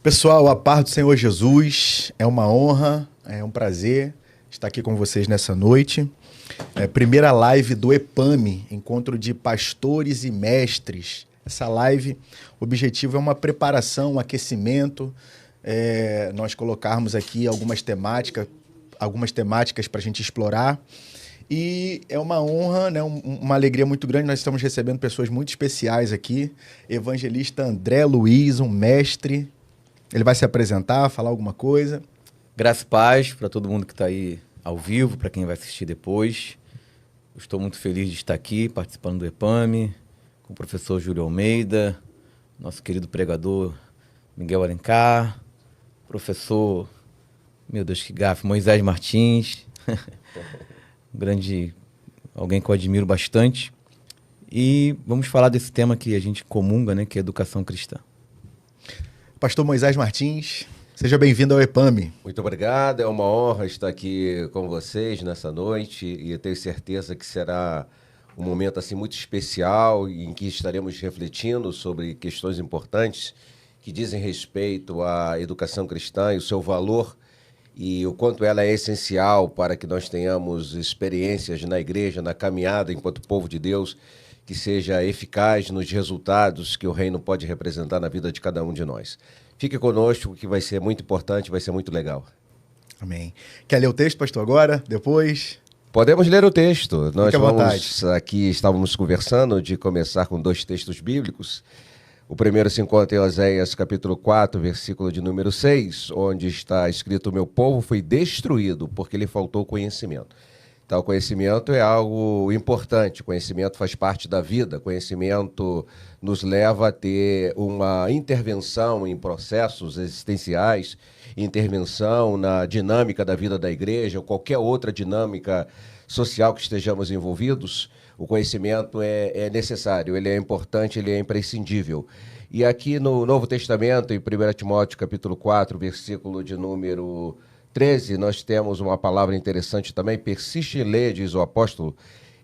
Pessoal, a paz do Senhor Jesus, é uma honra, é um prazer estar aqui com vocês nessa noite. Primeira live do EPAME, Encontro de Pastores e Mestres. Essa live, o objetivo é uma preparação, um aquecimento, nós colocarmos aqui algumas temáticas para a gente explorar. E é uma honra, né, uma alegria muito grande, nós estamos recebendo pessoas muito especiais aqui. Evangelista André Luiz, um mestre. Ele vai se apresentar, falar alguma coisa. Graça e paz para todo mundo que está aí ao vivo, para quem vai assistir depois. Eu estou muito feliz de estar aqui participando do EPAME, com o professor Júlio Almeida, nosso querido pregador Miguel Alencar, professor, meu Deus que gafe, Moisés Martins, alguém que eu admiro bastante. E vamos falar desse tema que a gente comunga, né, que é educação cristã. Pastor Moisés Martins, seja bem-vindo ao EPAME. Muito obrigado, é uma honra estar aqui com vocês nessa noite e eu tenho certeza que será um momento assim muito especial em que estaremos refletindo sobre questões importantes que dizem respeito à educação cristã e o seu valor e o quanto ela é essencial para que nós tenhamos experiências na igreja, na caminhada enquanto povo de Deus, que seja eficaz nos resultados que o reino pode representar na vida de cada um de nós. Fique conosco, que vai ser muito importante, vai ser muito legal. Amém. Quer ler o texto, pastor, agora? Depois? Podemos ler o texto. Nós estávamos conversando de começar com 2 textos bíblicos. O primeiro se encontra em Oséias capítulo 4, versículo de número 6, onde está escrito: "Meu povo foi destruído porque lhe faltou conhecimento". Então, o conhecimento é algo importante, conhecimento faz parte da vida, conhecimento nos leva a ter uma intervenção em processos existenciais, intervenção na dinâmica da vida da igreja, ou qualquer outra dinâmica social que estejamos envolvidos. O conhecimento é necessário, ele é importante, ele é imprescindível. E aqui no Novo Testamento, em 1 Timóteo capítulo 4, versículo de número 13, nós temos uma palavra interessante também: persiste em ler, diz o apóstolo,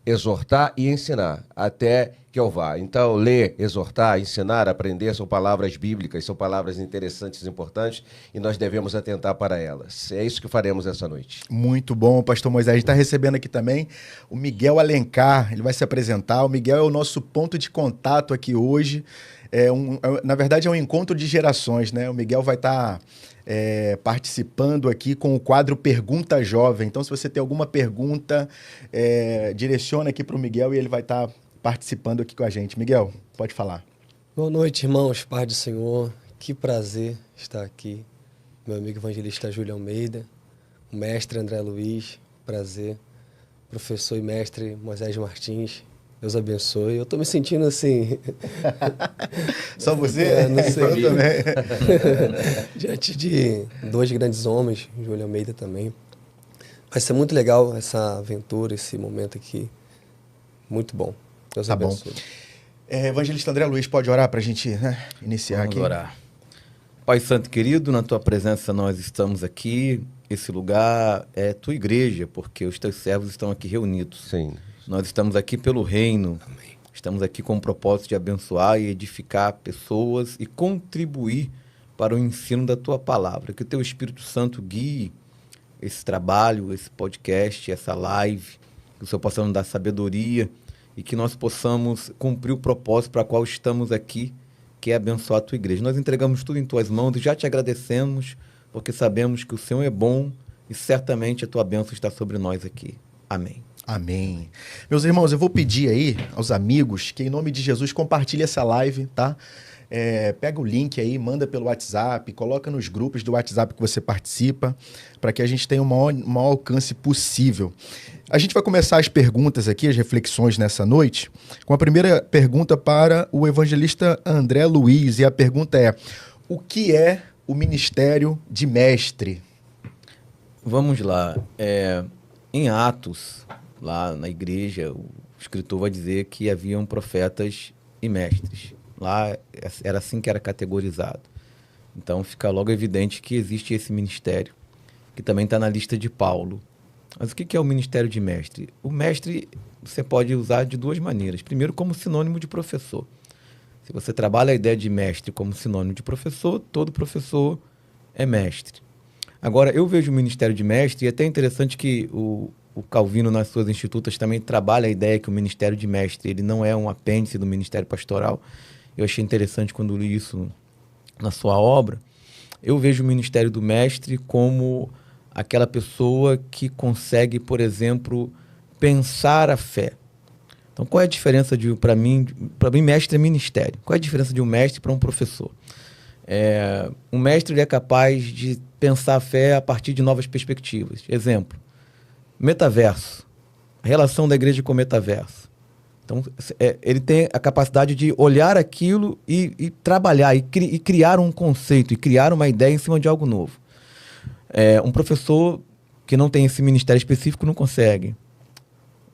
exortar e ensinar, até que eu vá. Então, ler, exortar, ensinar, aprender são palavras bíblicas, são palavras interessantes e importantes, e nós devemos atentar para elas. É isso que faremos essa noite. Muito bom, pastor Moisés. A gente está recebendo aqui também o Miguel Alencar, ele vai se apresentar. O Miguel é o nosso ponto de contato aqui hoje. Na verdade, é um encontro de gerações, né? O Miguel vai estar participando aqui com o quadro Pergunta Jovem. Então, se você tem alguma pergunta, direciona aqui para o Miguel e ele vai estar participando aqui com a gente. Miguel, pode falar. Boa noite, irmãos, paz do Senhor. Que prazer estar aqui. Meu amigo evangelista Júlio Almeida, o mestre André Luiz, prazer. Professor e mestre Moisés Martins, Deus abençoe. Eu estou me sentindo assim... Só você? Não sei. Eu também. Diante de 2 grandes homens, Júlio Almeida também. Vai ser muito legal essa aventura, esse momento aqui. Muito bom. Deus abençoe. Evangelista André Luiz, pode orar para a gente iniciar aqui? Vamos orar. Pai Santo querido, na Tua presença nós estamos aqui. Esse lugar é Tua igreja, porque os Teus servos estão aqui reunidos. Sim. Nós estamos aqui pelo reino. Amém. Estamos aqui com o propósito de abençoar e edificar pessoas e contribuir para o ensino da Tua palavra. Que o Teu Espírito Santo guie esse trabalho, esse podcast, essa live. Que o Senhor possa nos dar sabedoria e que nós possamos cumprir o propósito para o qual estamos aqui, que é abençoar a Tua igreja. Nós entregamos tudo em Tuas mãos e já Te agradecemos, porque sabemos que o Senhor é bom e certamente a Tua bênção está sobre nós aqui. Amém. Amém. Meus irmãos, eu vou pedir aí aos amigos que, em nome de Jesus, compartilhem essa live, tá? Pega o link aí, manda pelo WhatsApp, coloca nos grupos do WhatsApp que você participa, para que a gente tenha o maior alcance possível. A gente vai começar as perguntas aqui, as reflexões nessa noite, com a primeira pergunta para o evangelista André Luiz, e a pergunta é: o que é o ministério de mestre? Vamos lá. Em Atos, lá na igreja, o escritor vai dizer que haviam profetas e mestres. Lá era assim que era categorizado. Então fica logo evidente que existe esse ministério, que também está na lista de Paulo. Mas o que é o ministério de mestre? O mestre você pode usar de 2 maneiras. Primeiro, como sinônimo de professor. Se você trabalha a ideia de mestre como sinônimo de professor, todo professor é mestre. Agora, eu vejo o ministério de mestre, e é até interessante que o Calvino, nas suas institutas, também trabalha a ideia que o ministério de mestre ele não é um apêndice do ministério pastoral. Eu achei interessante quando li isso na sua obra. Eu vejo o ministério do mestre como aquela pessoa que consegue, por exemplo, pensar a fé. Então, qual é a diferença para mim, mestre é ministério. Qual é a diferença de um mestre para um professor? Um mestre ele é capaz de pensar a fé a partir de novas perspectivas. Exemplo, metaverso, a relação da igreja com o metaverso. Então, ele tem a capacidade de olhar aquilo e trabalhar, e criar um conceito, e criar uma ideia em cima de algo novo. Um professor que não tem esse ministério específico não consegue.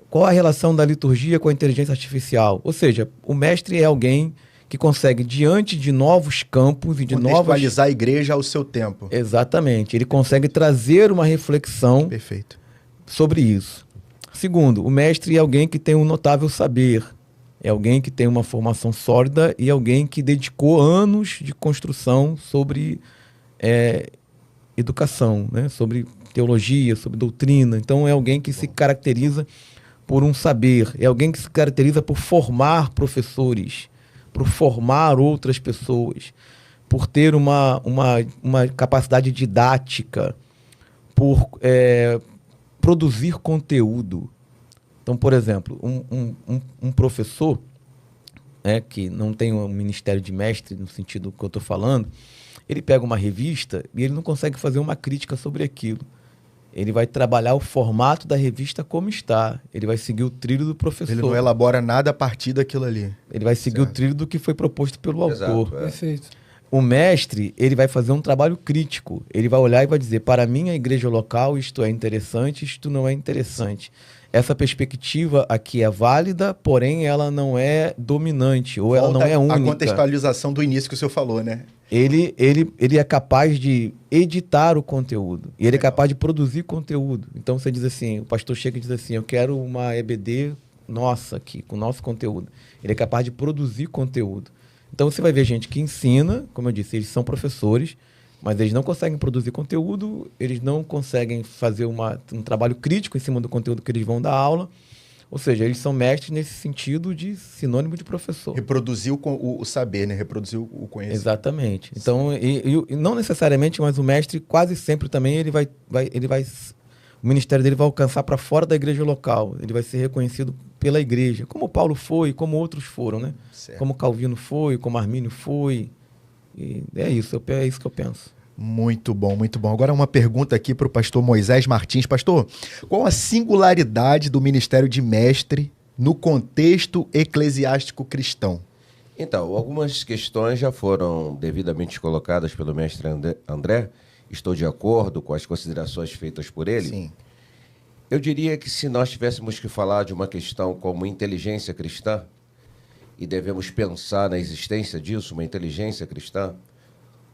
Qual a relação da liturgia com a inteligência artificial? Ou seja, o mestre é alguém que consegue, diante de novos campos e de contextualizar a igreja ao seu tempo. Exatamente. Ele consegue trazer uma reflexão Perfeito. sobre isso. Segundo, o mestre é alguém que tem um notável saber. É alguém que tem uma formação sólida e alguém que dedicou anos de construção sobre educação, né? Sobre teologia, sobre doutrina. Então, é alguém que se caracteriza por um saber. É alguém que se caracteriza por formar professores, por formar outras pessoas, por ter uma capacidade didática, por produzir conteúdo. Então, por exemplo, um professor que não tem um ministério de mestre, no sentido que eu estou falando, ele pega uma revista e ele não consegue fazer uma crítica sobre aquilo. Ele vai trabalhar o formato da revista como está. Ele vai seguir o trilho do professor. Ele não elabora nada a partir daquilo ali. Ele vai seguir o trilho do que foi proposto pelo autor. Perfeito. O mestre, ele vai fazer um trabalho crítico. Ele vai olhar e vai dizer, para mim, a igreja local, isto é interessante, isto não é interessante. Essa perspectiva aqui é válida, porém ela não é dominante, ou ela não é única. A contextualização do início que o senhor falou, né? Ele é capaz de editar o conteúdo. E ele é capaz de produzir conteúdo. Então você diz assim, o pastor chega e diz assim, eu quero uma EBD nossa aqui, com o nosso conteúdo. Ele é capaz de produzir conteúdo. Então você vai ver gente que ensina, como eu disse, eles são professores, mas eles não conseguem produzir conteúdo, eles não conseguem fazer um trabalho crítico em cima do conteúdo que eles vão dar aula. Ou seja, eles são mestres nesse sentido de sinônimo de professor. Reproduzir o saber, né? Reproduzir o conhecimento. Exatamente. Então, e não necessariamente, mas o mestre quase sempre também o ministério dele vai alcançar para fora da igreja local. Ele vai ser reconhecido pela igreja, como Paulo foi, como outros foram, né? Certo. Como Calvino foi, como Armínio foi. E é isso que eu penso. Muito bom, muito bom. Agora uma pergunta aqui para o pastor Moisés Martins. Pastor, qual a singularidade do ministério de mestre no contexto eclesiástico cristão? Então, algumas questões já foram devidamente colocadas pelo mestre André. Estou de acordo com as considerações feitas por ele. Sim. Eu diria que se nós tivéssemos que falar de uma questão como inteligência cristã, e devemos pensar na existência disso, uma inteligência cristã,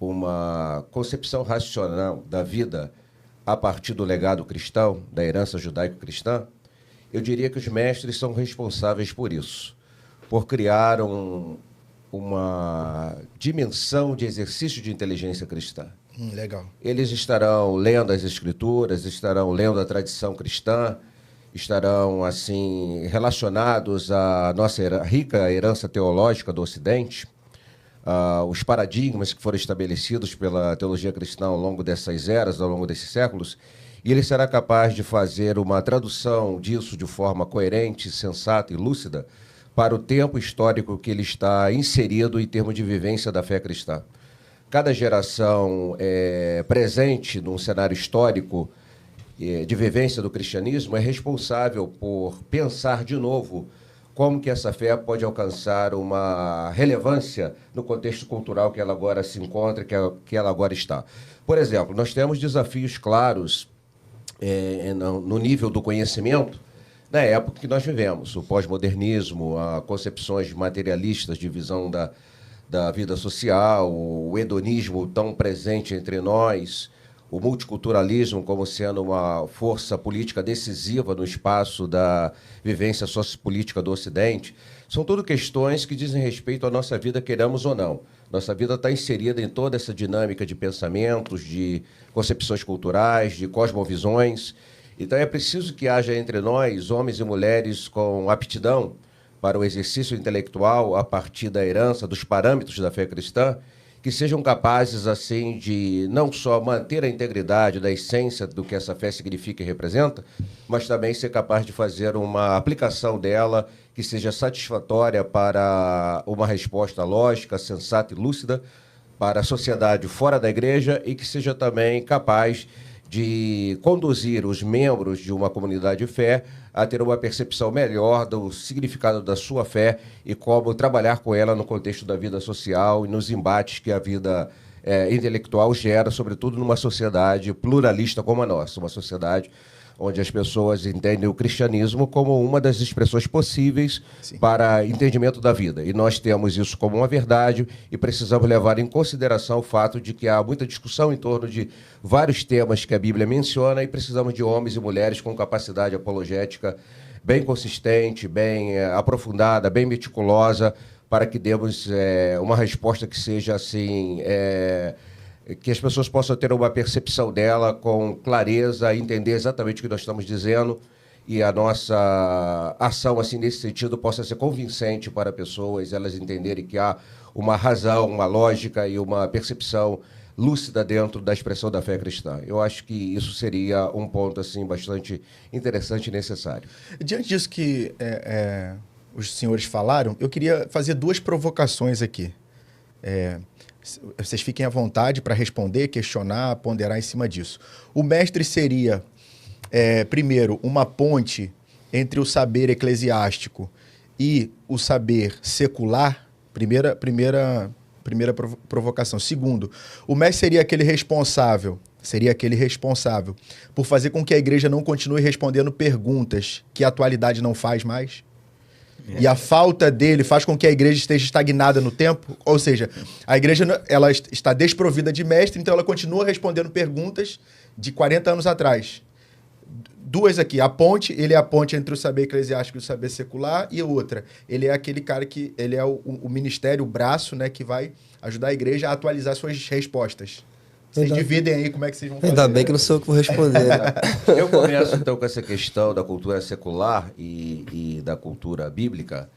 uma concepção racional da vida a partir do legado cristão, da herança judaico-cristã, eu diria que os mestres são responsáveis por isso, por criar uma dimensão de exercício de inteligência cristã. Legal. Eles estarão lendo as Escrituras, estarão lendo a tradição cristã, estarão assim relacionados à nossa rica herança teológica do Ocidente, os paradigmas que foram estabelecidos pela teologia cristã ao longo dessas eras, ao longo desses séculos, e ele será capaz de fazer uma tradução disso de forma coerente, sensata e lúcida para o tempo histórico que ele está inserido em termos de vivência da fé cristã. Cada geração presente num cenário histórico de vivência do cristianismo é responsável por pensar de novo como que essa fé pode alcançar uma relevância no contexto cultural que ela agora se encontra, que ela agora está. Por exemplo, nós temos desafios claros no nível do conhecimento na época que nós vivemos. O pós-modernismo, as concepções materialistas de visão da vida social, o hedonismo tão presente entre nós, o multiculturalismo como sendo uma força política decisiva no espaço da vivência sociopolítica do Ocidente. São tudo questões que dizem respeito à nossa vida, queiramos ou não. Nossa vida está inserida em toda essa dinâmica de pensamentos, de concepções culturais, de cosmovisões. Então é preciso que haja entre nós, homens e mulheres com aptidão para o exercício intelectual a partir da herança, dos parâmetros da fé cristã, que sejam capazes, assim, de não só manter a integridade da essência do que essa fé significa e representa, mas também ser capaz de fazer uma aplicação dela que seja satisfatória para uma resposta lógica, sensata e lúcida para a sociedade fora da igreja e que seja também capaz de conduzir os membros de uma comunidade de fé a ter uma percepção melhor do significado da sua fé e como trabalhar com ela no contexto da vida social e nos embates que a vida intelectual gera, sobretudo numa sociedade pluralista como a nossa, uma sociedade onde as pessoas entendem o cristianismo como uma das expressões possíveis Sim. para entendimento da vida. E nós temos isso como uma verdade e precisamos levar em consideração o fato de que há muita discussão em torno de vários temas que a Bíblia menciona e precisamos de homens e mulheres com capacidade apologética bem consistente, bem aprofundada, bem meticulosa, para que demos uma resposta que seja assim... que as pessoas possam ter uma percepção dela com clareza, entender exatamente o que nós estamos dizendo e a nossa ação, assim, nesse sentido, possa ser convincente para pessoas, elas entenderem que há uma razão, uma lógica e uma percepção lúcida dentro da expressão da fé cristã. Eu acho que isso seria um ponto, assim, bastante interessante e necessário. Diante disso que os senhores falaram, eu queria fazer duas provocações aqui. Vocês fiquem à vontade para responder, questionar, ponderar em cima disso. O mestre seria, primeiro, uma ponte entre o saber eclesiástico e o saber secular? Primeira provocação. Segundo, o mestre seria aquele responsável por fazer com que a igreja não continue respondendo perguntas que a atualidade não faz mais? E a falta dele faz com que a igreja esteja estagnada no tempo? Ou seja, a igreja ela está desprovida de mestre, então ela continua respondendo perguntas de 40 anos atrás. Duas aqui. Ele é a ponte entre o saber eclesiástico e o saber secular. E outra, ele é aquele cara que... Ele é o ministério, o braço, né, que vai ajudar a igreja a atualizar suas respostas. Vocês dividem aí como é que vocês vão fazer. Ainda bem que não sou eu que vou responder. Eu começo, então, com essa questão da cultura secular e da cultura bíblica.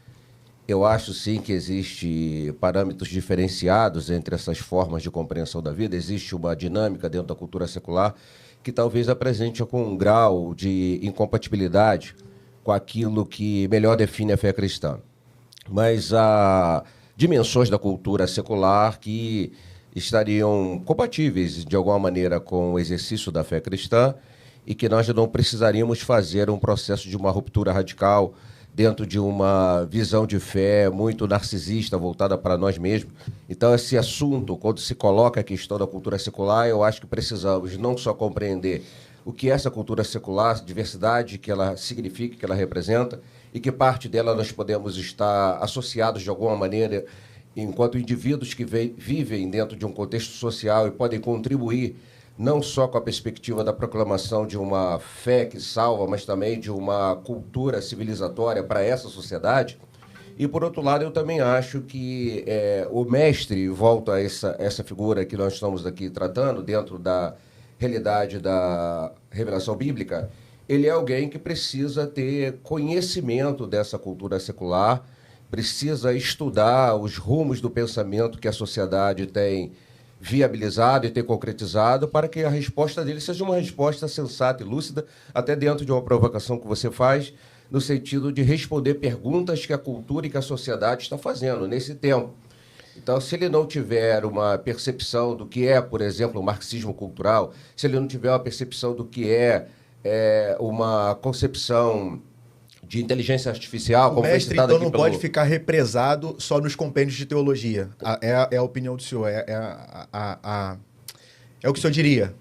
Eu acho, sim, que existe parâmetros diferenciados entre essas formas de compreensão da vida. Existe uma dinâmica dentro da cultura secular que talvez apresente com um grau de incompatibilidade com aquilo que melhor define a fé cristã. Mas há dimensões da cultura secular que estariam compatíveis, de alguma maneira, com o exercício da fé cristã e que nós não precisaríamos fazer um processo de uma ruptura radical dentro de uma visão de fé muito narcisista, voltada para nós mesmos. Então, esse assunto, quando se coloca a questão da cultura secular, eu acho que precisamos não só compreender o que é essa cultura secular, a diversidade que ela significa, que ela representa, e que parte dela nós podemos estar associados de alguma maneira enquanto indivíduos que vivem dentro de um contexto social e podem contribuir não só com a perspectiva da proclamação de uma fé que salva, mas também de uma cultura civilizatória para essa sociedade. E, por outro lado, eu também acho que o mestre, volta a essa figura que nós estamos aqui tratando, dentro da realidade da revelação bíblica, ele é alguém que precisa ter conhecimento dessa cultura secular, precisa estudar os rumos do pensamento que a sociedade tem viabilizado e tem concretizado para que a resposta dele seja uma resposta sensata e lúcida, até dentro de uma provocação que você faz, no sentido de responder perguntas que a cultura e que a sociedade está fazendo nesse tempo. Então, se ele não tiver uma percepção do que é, por exemplo, o marxismo cultural, se ele não tiver uma percepção do que é uma concepção de inteligência artificial, como foi citado aqui, então não pode ficar represado só nos compêndios de teologia. É a opinião do senhor, é o que o senhor diria.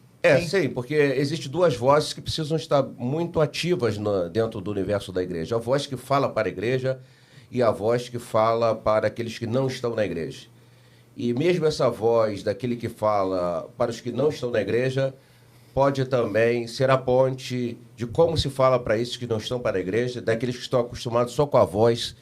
Sim, porque existem duas vozes que precisam estar muito ativas dentro do universo da igreja. A voz que fala para a igreja e a voz que fala para aqueles que não estão na igreja. E mesmo essa voz daquele que fala para os que não estão na igreja pode também ser a ponte de como se fala para esses que não estão para a igreja, daqueles que estão acostumados só com a voz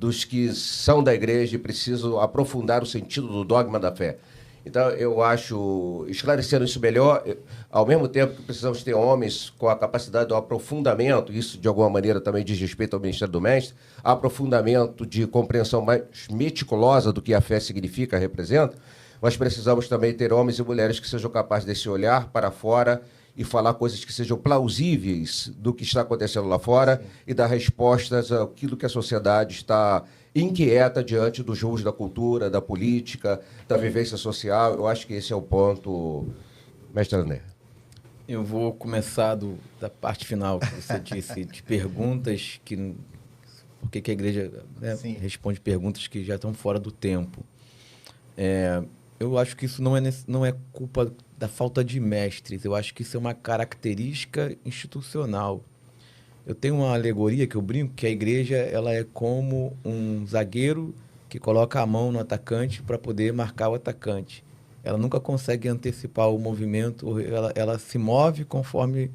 dos que são da igreja e precisam aprofundar o sentido do dogma da fé. Então, eu acho, esclarecendo isso melhor, ao mesmo tempo que precisamos ter homens com a capacidade do aprofundamento, isso de alguma maneira também diz respeito ao ministério do mestre, aprofundamento de compreensão mais meticulosa do que a fé significa, representa, nós precisamos também ter homens e mulheres que sejam capazes desse olhar para fora e falar coisas que sejam plausíveis do que está acontecendo lá fora e dar respostas àquilo que a sociedade está inquieta diante dos rumos da cultura, da política, da vivência social. Eu acho que esse é o ponto, mestre André. Eu vou começar da parte final que você disse, de perguntas que... Por que a igreja, né, responde perguntas que já estão fora do tempo? Eu acho que isso não é culpa da falta de mestres. Eu acho que isso é uma característica institucional. Eu tenho uma alegoria que eu brinco, que a igreja ela é como um zagueiro que coloca a mão no atacante para poder marcar o atacante. Ela nunca consegue antecipar o movimento, ela se move conforme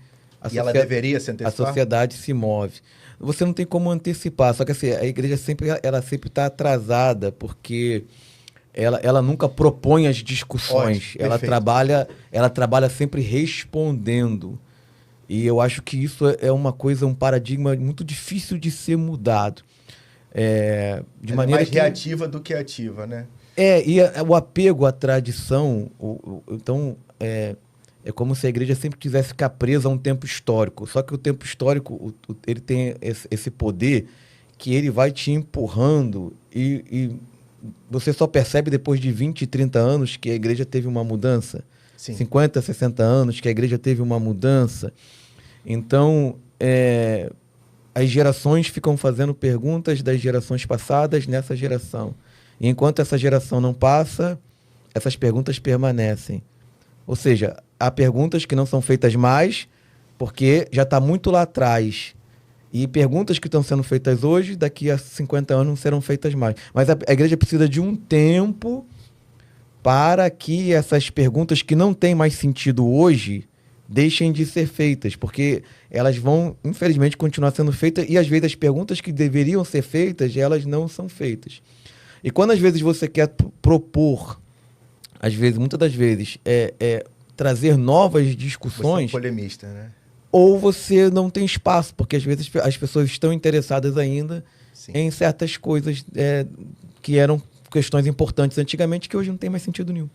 ela deveria se antecipar? A sociedade se move. Você não tem como antecipar, só que assim, a igreja sempre está atrasada, porque ela nunca propõe as discussões. Ela trabalha sempre respondendo. E eu acho que isso é uma coisa, um paradigma muito difícil de ser mudado. De maneira mais reativa do que ativa, né? O apego à tradição, então, é como se a igreja sempre quisesse ficar presa a um tempo histórico. Só que o tempo histórico, ele tem esse poder que ele vai te empurrando e você só percebe depois de 20, 30 anos que a igreja teve uma mudança. Sim. 50, 60 anos que a igreja teve uma mudança. Então, as gerações ficam fazendo perguntas das gerações passadas nessa geração. E enquanto essa geração não passa, essas perguntas permanecem. Ou seja, há perguntas que não são feitas mais porque já está muito lá atrás. E perguntas que estão sendo feitas hoje, daqui a 50 anos não serão feitas mais. Mas a igreja precisa de um tempo para que essas perguntas que não têm mais sentido hoje deixem de ser feitas, porque elas vão, infelizmente, continuar sendo feitas e, às vezes, as perguntas que deveriam ser feitas, elas não são feitas. E quando, às vezes, você quer propor, muitas das vezes, trazer novas discussões... Você é um polemista, né? Ou você não tem espaço, porque, às vezes, as pessoas estão interessadas ainda em certas coisas que eram questões importantes antigamente, que hoje não tem mais sentido nenhum.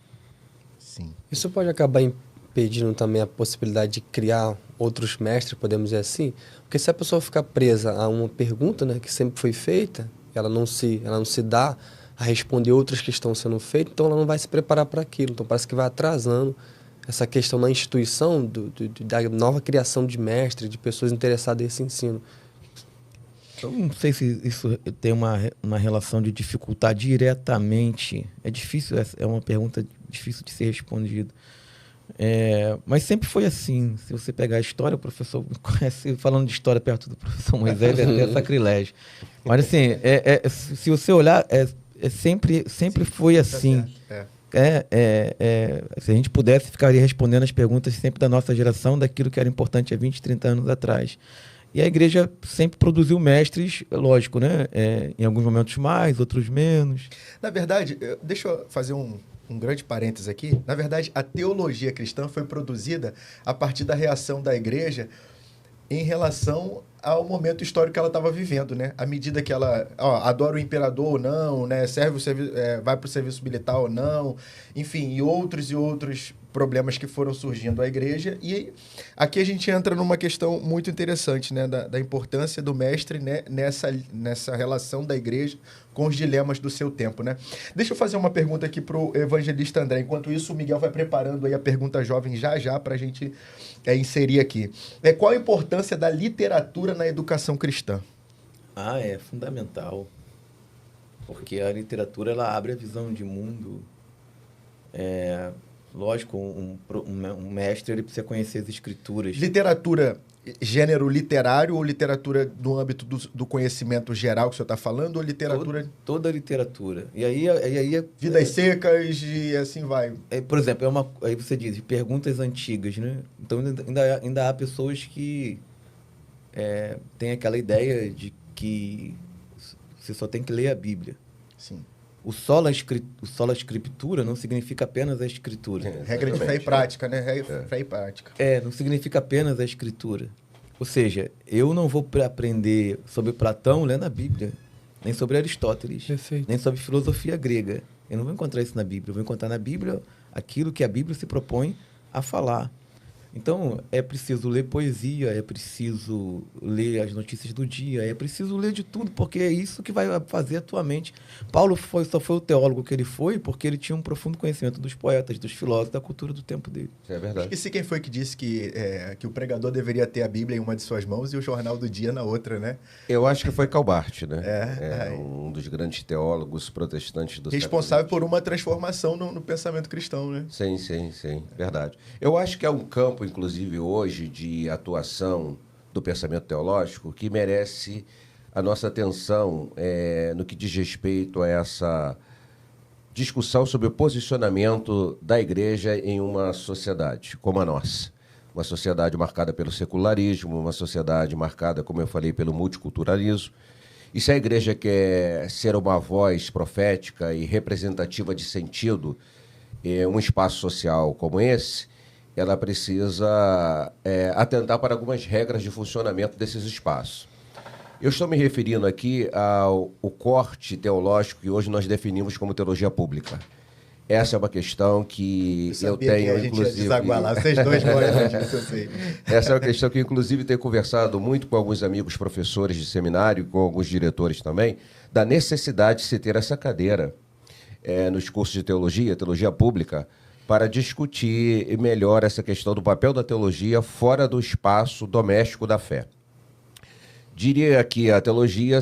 Sim. Isso pode acabar impedindo também a possibilidade de criar outros mestres, podemos dizer assim? Porque se a pessoa ficar presa a uma pergunta, né, que sempre foi feita, ela não se dá a responder outras que estão sendo feitas, então ela não vai se preparar para aquilo. Então parece que vai atrasando essa questão na instituição da nova criação de mestres, de pessoas interessadas nesse ensino. Eu não sei se isso tem uma relação de dificultar diretamente. É difícil, é uma pergunta difícil de ser respondida. Mas sempre foi assim. Se você pegar a história, o professor me conhece falando de história perto do professor Moisés, é sacrilégio. Mas assim, se você olhar, sempre foi assim. Se a gente pudesse, ficaria respondendo as perguntas sempre da nossa geração, daquilo que era importante há 20, 30 anos atrás. E a igreja sempre produziu mestres, lógico, né? Em alguns momentos mais, outros menos. Na verdade, deixa eu fazer um grande parênteses aqui. Na verdade, a teologia cristã foi produzida a partir da reação da igreja em relação ao momento histórico que ela estava vivendo, né? À medida que ela adora o imperador ou não, né? Vai para o serviço militar ou não, enfim, e outros problemas que foram surgindo à igreja. E aqui a gente entra numa questão muito interessante, né? Da importância do mestre, né? nessa relação da igreja com os dilemas do seu tempo, né? Deixa eu fazer uma pergunta aqui para o evangelista André. Enquanto isso, o Miguel vai preparando aí a pergunta jovem já para a gente inserir aqui. Qual a importância da literatura na educação cristã? É fundamental. Porque a literatura ela abre a visão de mundo. Lógico, um mestre ele precisa conhecer as escrituras. Literatura, gênero literário ou literatura no âmbito do conhecimento geral que o senhor está falando, ou literatura... Toda a literatura. E aí Vidas secas e assim vai. Por exemplo, aí você diz, perguntas antigas, né? Então ainda há pessoas que têm aquela ideia de que Você só tem que ler a Bíblia. Sim. O sola escritura não significa apenas a escritura. Regra de fé e prática, né? Fé e prática. Não significa apenas a escritura. Ou seja, eu não vou aprender sobre Platão lendo a Bíblia, nem sobre Aristóteles, Perfeito. nem sobre filosofia grega. Eu não vou encontrar isso na Bíblia. Eu vou encontrar na Bíblia aquilo que a Bíblia se propõe a falar. Então, é preciso ler poesia, é preciso ler as notícias do dia, é preciso ler de tudo, porque é isso que vai fazer a tua mente. Paulo só foi o teólogo que ele foi porque ele tinha um profundo conhecimento dos poetas, dos filósofos, da cultura do tempo dele. Isso é verdade. Esqueci quem foi que disse que o pregador deveria ter a Bíblia em uma de suas mãos e o jornal do dia na outra, né? Eu acho que foi Calbart, né? Um dos grandes teólogos protestantes do responsável por uma transformação no pensamento cristão, né? Sim, verdade. Eu acho que é um campo, inclusive hoje, de atuação do pensamento teológico que merece a nossa atenção no que diz respeito a essa discussão sobre o posicionamento da igreja em uma sociedade como a nossa. Uma sociedade marcada pelo secularismo, uma sociedade marcada, como eu falei, pelo multiculturalismo. E se a igreja quer ser uma voz profética e representativa de sentido em um espaço social como esse, ela precisa atentar para algumas regras de funcionamento desses espaços. Eu estou me referindo aqui ao corte teológico que hoje nós definimos como teologia pública. Essa é uma questão que eu tenho, inclusive... Vocês dois moram disso, eu sei. Essa é uma questão que, inclusive, tenho conversado muito com alguns amigos professores de seminário, com alguns diretores também, da necessidade de se ter essa cadeira nos cursos de teologia pública, para discutir melhor essa questão do papel da teologia fora do espaço doméstico da fé. Diria que a teologia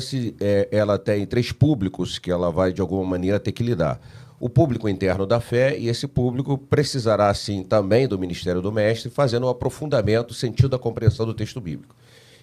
ela tem 3 públicos que ela vai, de alguma maneira, ter que lidar. O público interno da fé, e esse público precisará, sim, também do ministério do mestre, fazendo um aprofundamento, sentido da compreensão do texto bíblico.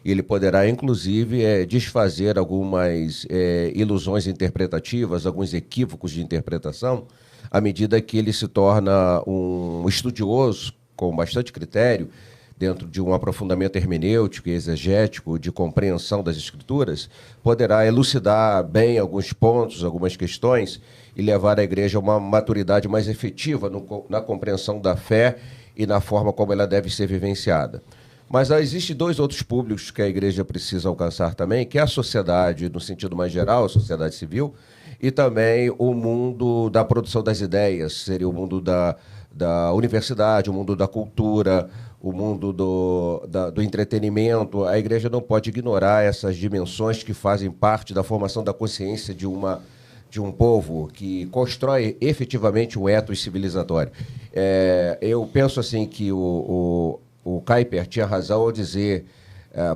E ele poderá, inclusive, desfazer algumas ilusões interpretativas, alguns equívocos de interpretação, à medida que ele se torna um estudioso com bastante critério, dentro de um aprofundamento hermenêutico e exegético de compreensão das Escrituras, poderá elucidar bem alguns pontos, algumas questões e levar a igreja a uma maturidade mais efetiva na compreensão da fé e na forma como ela deve ser vivenciada. Mas existem 2 outros públicos que a igreja precisa alcançar também, que é a sociedade, no sentido mais geral, a sociedade civil, e também o mundo da produção das ideias, seria o mundo da universidade, o mundo da cultura, o mundo do entretenimento. A igreja não pode ignorar essas dimensões que fazem parte da formação da consciência de um povo que constrói efetivamente um ethos civilizatório. Eu penso assim que o Kuyper tinha razão ao dizer,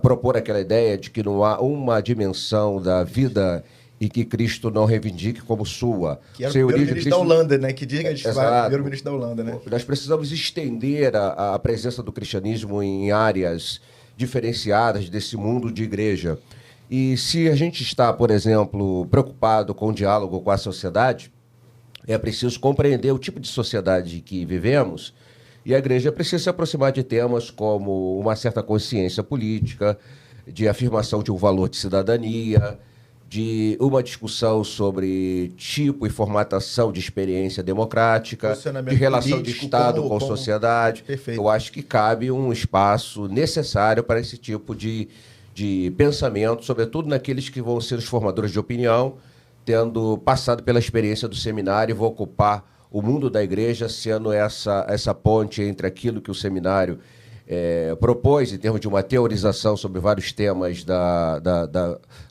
propor aquela ideia de que não há uma dimensão da vida e que Cristo não reivindique como sua. Que era o primeiro-ministro da Holanda, né? Que diga de primeiro-ministro da Holanda, né? Nós precisamos estender a presença do cristianismo em áreas diferenciadas desse mundo de igreja. E se a gente está, por exemplo, preocupado com o diálogo com a sociedade, é preciso compreender o tipo de sociedade que vivemos, e a igreja precisa se aproximar de temas como uma certa consciência política, de afirmação de um valor de cidadania, de uma discussão sobre tipo e formatação de experiência democrática, de relação de Estado com sociedade. Perfeito. Eu acho que cabe um espaço necessário para esse tipo de pensamento, sobretudo naqueles que vão ser os formadores de opinião, tendo passado pela experiência do seminário e vão ocupar o mundo da igreja, sendo essa ponte entre aquilo que o seminário propôs, em termos de uma teorização sobre vários temas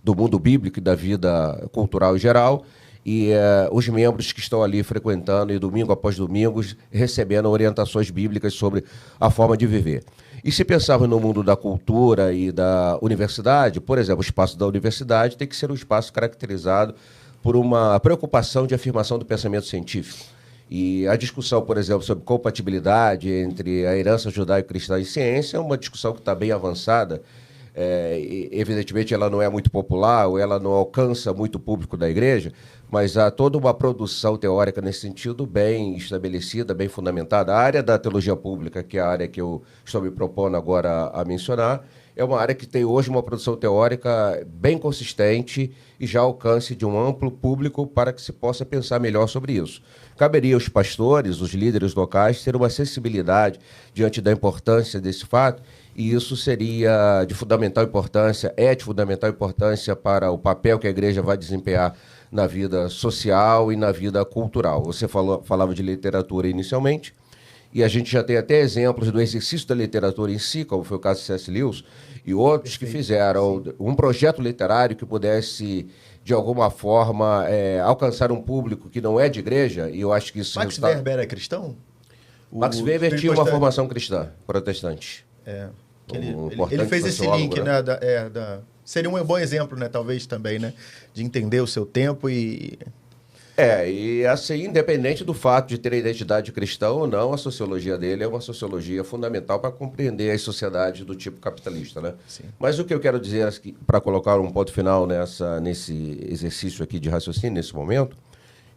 do mundo bíblico e da vida cultural em geral, e os membros que estão ali frequentando, e domingo após domingo, recebendo orientações bíblicas sobre a forma de viver. E se pensarmos no mundo da cultura e da universidade, por exemplo, o espaço da universidade tem que ser um espaço caracterizado por uma preocupação de afirmação do pensamento científico. E a discussão, por exemplo, sobre compatibilidade entre a herança judaico-cristã e ciência é uma discussão que está bem avançada. Evidentemente, ela não é muito popular, ou ela não alcança muito o público da igreja, mas há toda uma produção teórica nesse sentido bem estabelecida, bem fundamentada. A área da teologia pública, que é a área que eu estou me propondo agora a mencionar, é uma área que tem hoje uma produção teórica bem consistente e já alcance de um amplo público para que se possa pensar melhor sobre isso. Caberia aos pastores, os líderes locais, ter uma sensibilidade diante da importância desse fato, e isso seria de fundamental importância, de fundamental importância para o papel que a igreja vai desempenhar na vida social e na vida cultural. Você falava de literatura inicialmente, e a gente já tem até exemplos do exercício da literatura em si, como foi o caso de C.S. Lewis, e outros que fizeram um projeto literário que pudesse, de alguma forma, alcançar um público que não é de igreja, e eu acho que isso... Max Weber é cristão? Max Weber tinha uma formação cristã, protestante. Ele fez esse link, né? Seria um bom exemplo, né? Talvez também, né? De entender o seu tempo e... E assim, independente do fato de ter a identidade cristã ou não, a sociologia dele é uma sociologia fundamental para compreender as sociedades do tipo capitalista, né? Sim. Mas o que eu quero dizer, para colocar um ponto final nesse exercício aqui de raciocínio, nesse momento,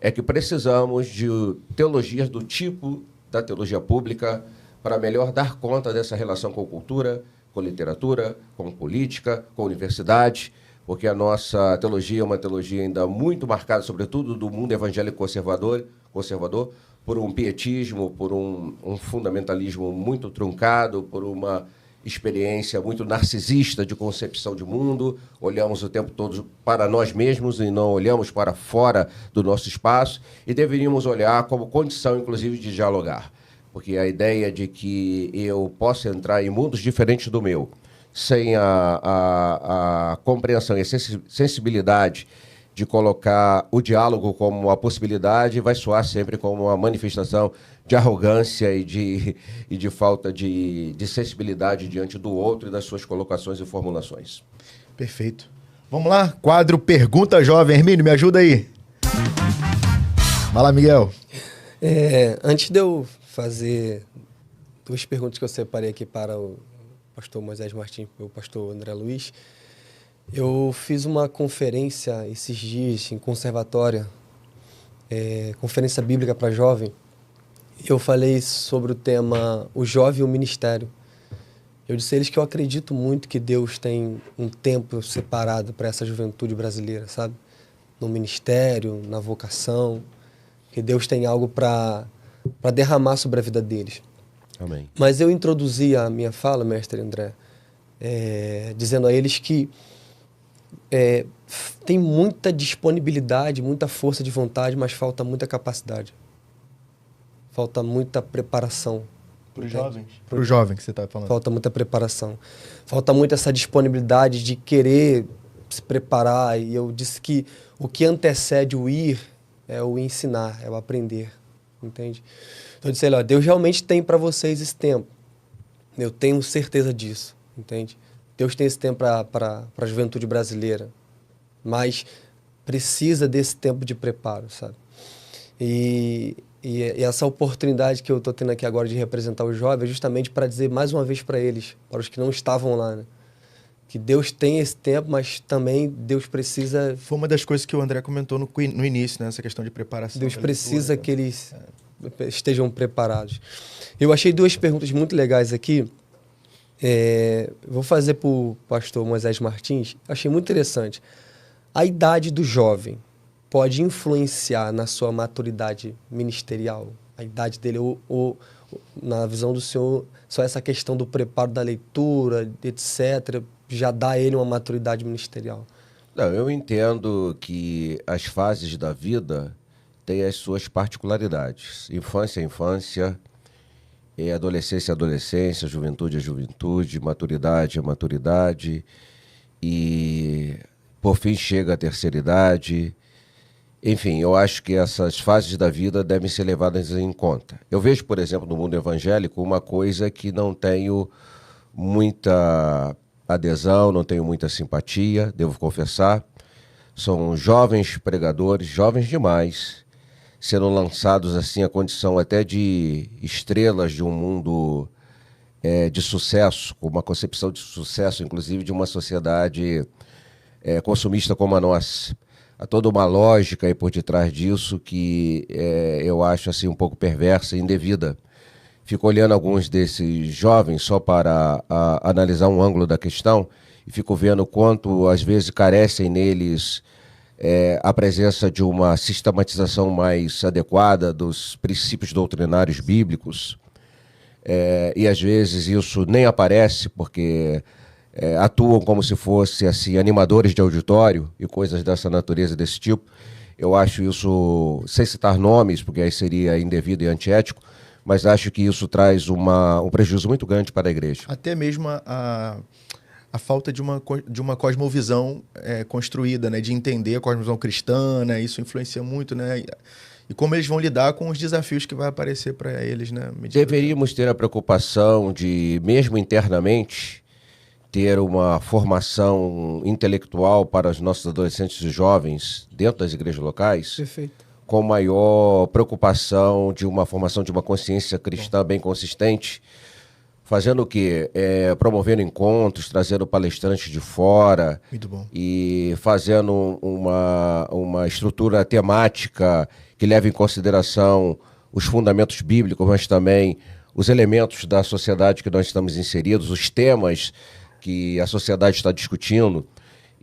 é que precisamos de teologias do tipo da teologia pública para melhor dar conta dessa relação com cultura, com literatura, com política, com universidade, porque a nossa teologia é uma teologia ainda muito marcada, sobretudo do mundo evangélico conservador, por um pietismo, por um fundamentalismo muito truncado, por uma experiência muito narcisista de concepção de mundo. Olhamos o tempo todo para nós mesmos e não olhamos para fora do nosso espaço, e deveríamos olhar como condição, inclusive, de dialogar. Porque a ideia de que eu possa entrar em mundos diferentes do meu, sem a compreensão e a sensibilidade de colocar o diálogo como uma possibilidade, vai soar sempre como uma manifestação de arrogância e de falta de sensibilidade diante do outro e das suas colocações e formulações. Perfeito. Vamos lá, quadro Pergunta Jovem. Hermínio, me ajuda aí. Vai lá, Miguel. Antes de eu fazer duas perguntas que eu separei aqui para o pastor Moisés Martins e o pastor André Luiz, eu fiz uma conferência esses dias em conservatória, conferência bíblica para jovem. Eu falei sobre o tema o jovem e o ministério. Eu disse a eles que eu acredito muito que Deus tem um tempo separado para essa juventude brasileira, sabe? No ministério, na vocação, que Deus tem algo para derramar sobre a vida deles. Amém. Mas eu introduzi a minha fala, mestre André, dizendo a eles que tem muita disponibilidade, muita força de vontade, mas falta muita capacidade. Falta muita preparação. Para os jovens? Para o jovem que você está falando. Falta muita preparação. Falta muito essa disponibilidade de querer se preparar. E eu disse que o que antecede o ir é o ensinar, é o aprender. Entende? Então eu disse, olha, Deus realmente tem para vocês esse tempo. Eu tenho certeza disso, entende? Deus tem esse tempo para a juventude brasileira, mas precisa desse tempo de preparo, sabe? E essa oportunidade que eu estou tendo aqui agora de representar os jovens é justamente para dizer mais uma vez para eles, para os que não estavam lá, né? Que Deus tem esse tempo, mas também Deus precisa... Foi uma das coisas que o André comentou no início, né? Essa questão de preparação. Deus precisa que eles estejam preparados. Eu achei duas perguntas muito legais aqui. Vou fazer para o pastor Moisés Martins. Achei muito interessante. A idade do jovem pode influenciar na sua maturidade ministerial? A idade dele, ou na visão do senhor, só essa questão do preparo da leitura, etc., já dá a ele uma maturidade ministerial? Não, eu entendo que as fases da vida têm as suas particularidades. Infância é infância, adolescência é adolescência, juventude é juventude, maturidade é maturidade, e por fim chega a terceira idade. Enfim, eu acho que essas fases da vida devem ser levadas em conta. Eu vejo, por exemplo, no mundo evangélico, uma coisa que não tenho muita adesão, não tenho muita simpatia, devo confessar. São jovens pregadores, jovens demais, sendo lançados assim à condição até de estrelas de um mundo de sucesso, com uma concepção de sucesso, inclusive de uma sociedade consumista como a nossa. Há toda uma lógica aí por detrás disso que eu acho assim um pouco perversa e indevida. fico olhando alguns desses jovens só para analisar um ângulo da questão e fico vendo o quanto, às vezes, carecem neles a presença de uma sistematização mais adequada dos princípios doutrinários bíblicos. E, às vezes, isso nem aparece porque atuam como se fossem assim, animadores de auditório e coisas dessa natureza, desse tipo. Eu acho isso, sem citar nomes, porque aí seria indevido e antiético, mas acho que isso traz um prejuízo muito grande para a igreja. Até mesmo a falta de uma cosmovisão construída, né? De entender a cosmovisão cristã, né? Isso influencia muito, né? E como eles vão lidar com os desafios que vai aparecer para eles, né? Deveríamos ter a preocupação de, mesmo internamente, ter uma formação intelectual para os nossos adolescentes e jovens dentro das igrejas locais. Perfeito. Com maior preocupação de uma formação de uma consciência cristã bem consistente, fazendo o quê? Promovendo encontros, trazendo palestrantes de fora. Muito bom. E fazendo uma estrutura temática que leve em consideração os fundamentos bíblicos, mas também os elementos da sociedade que nós estamos inseridos, os temas que a sociedade está discutindo,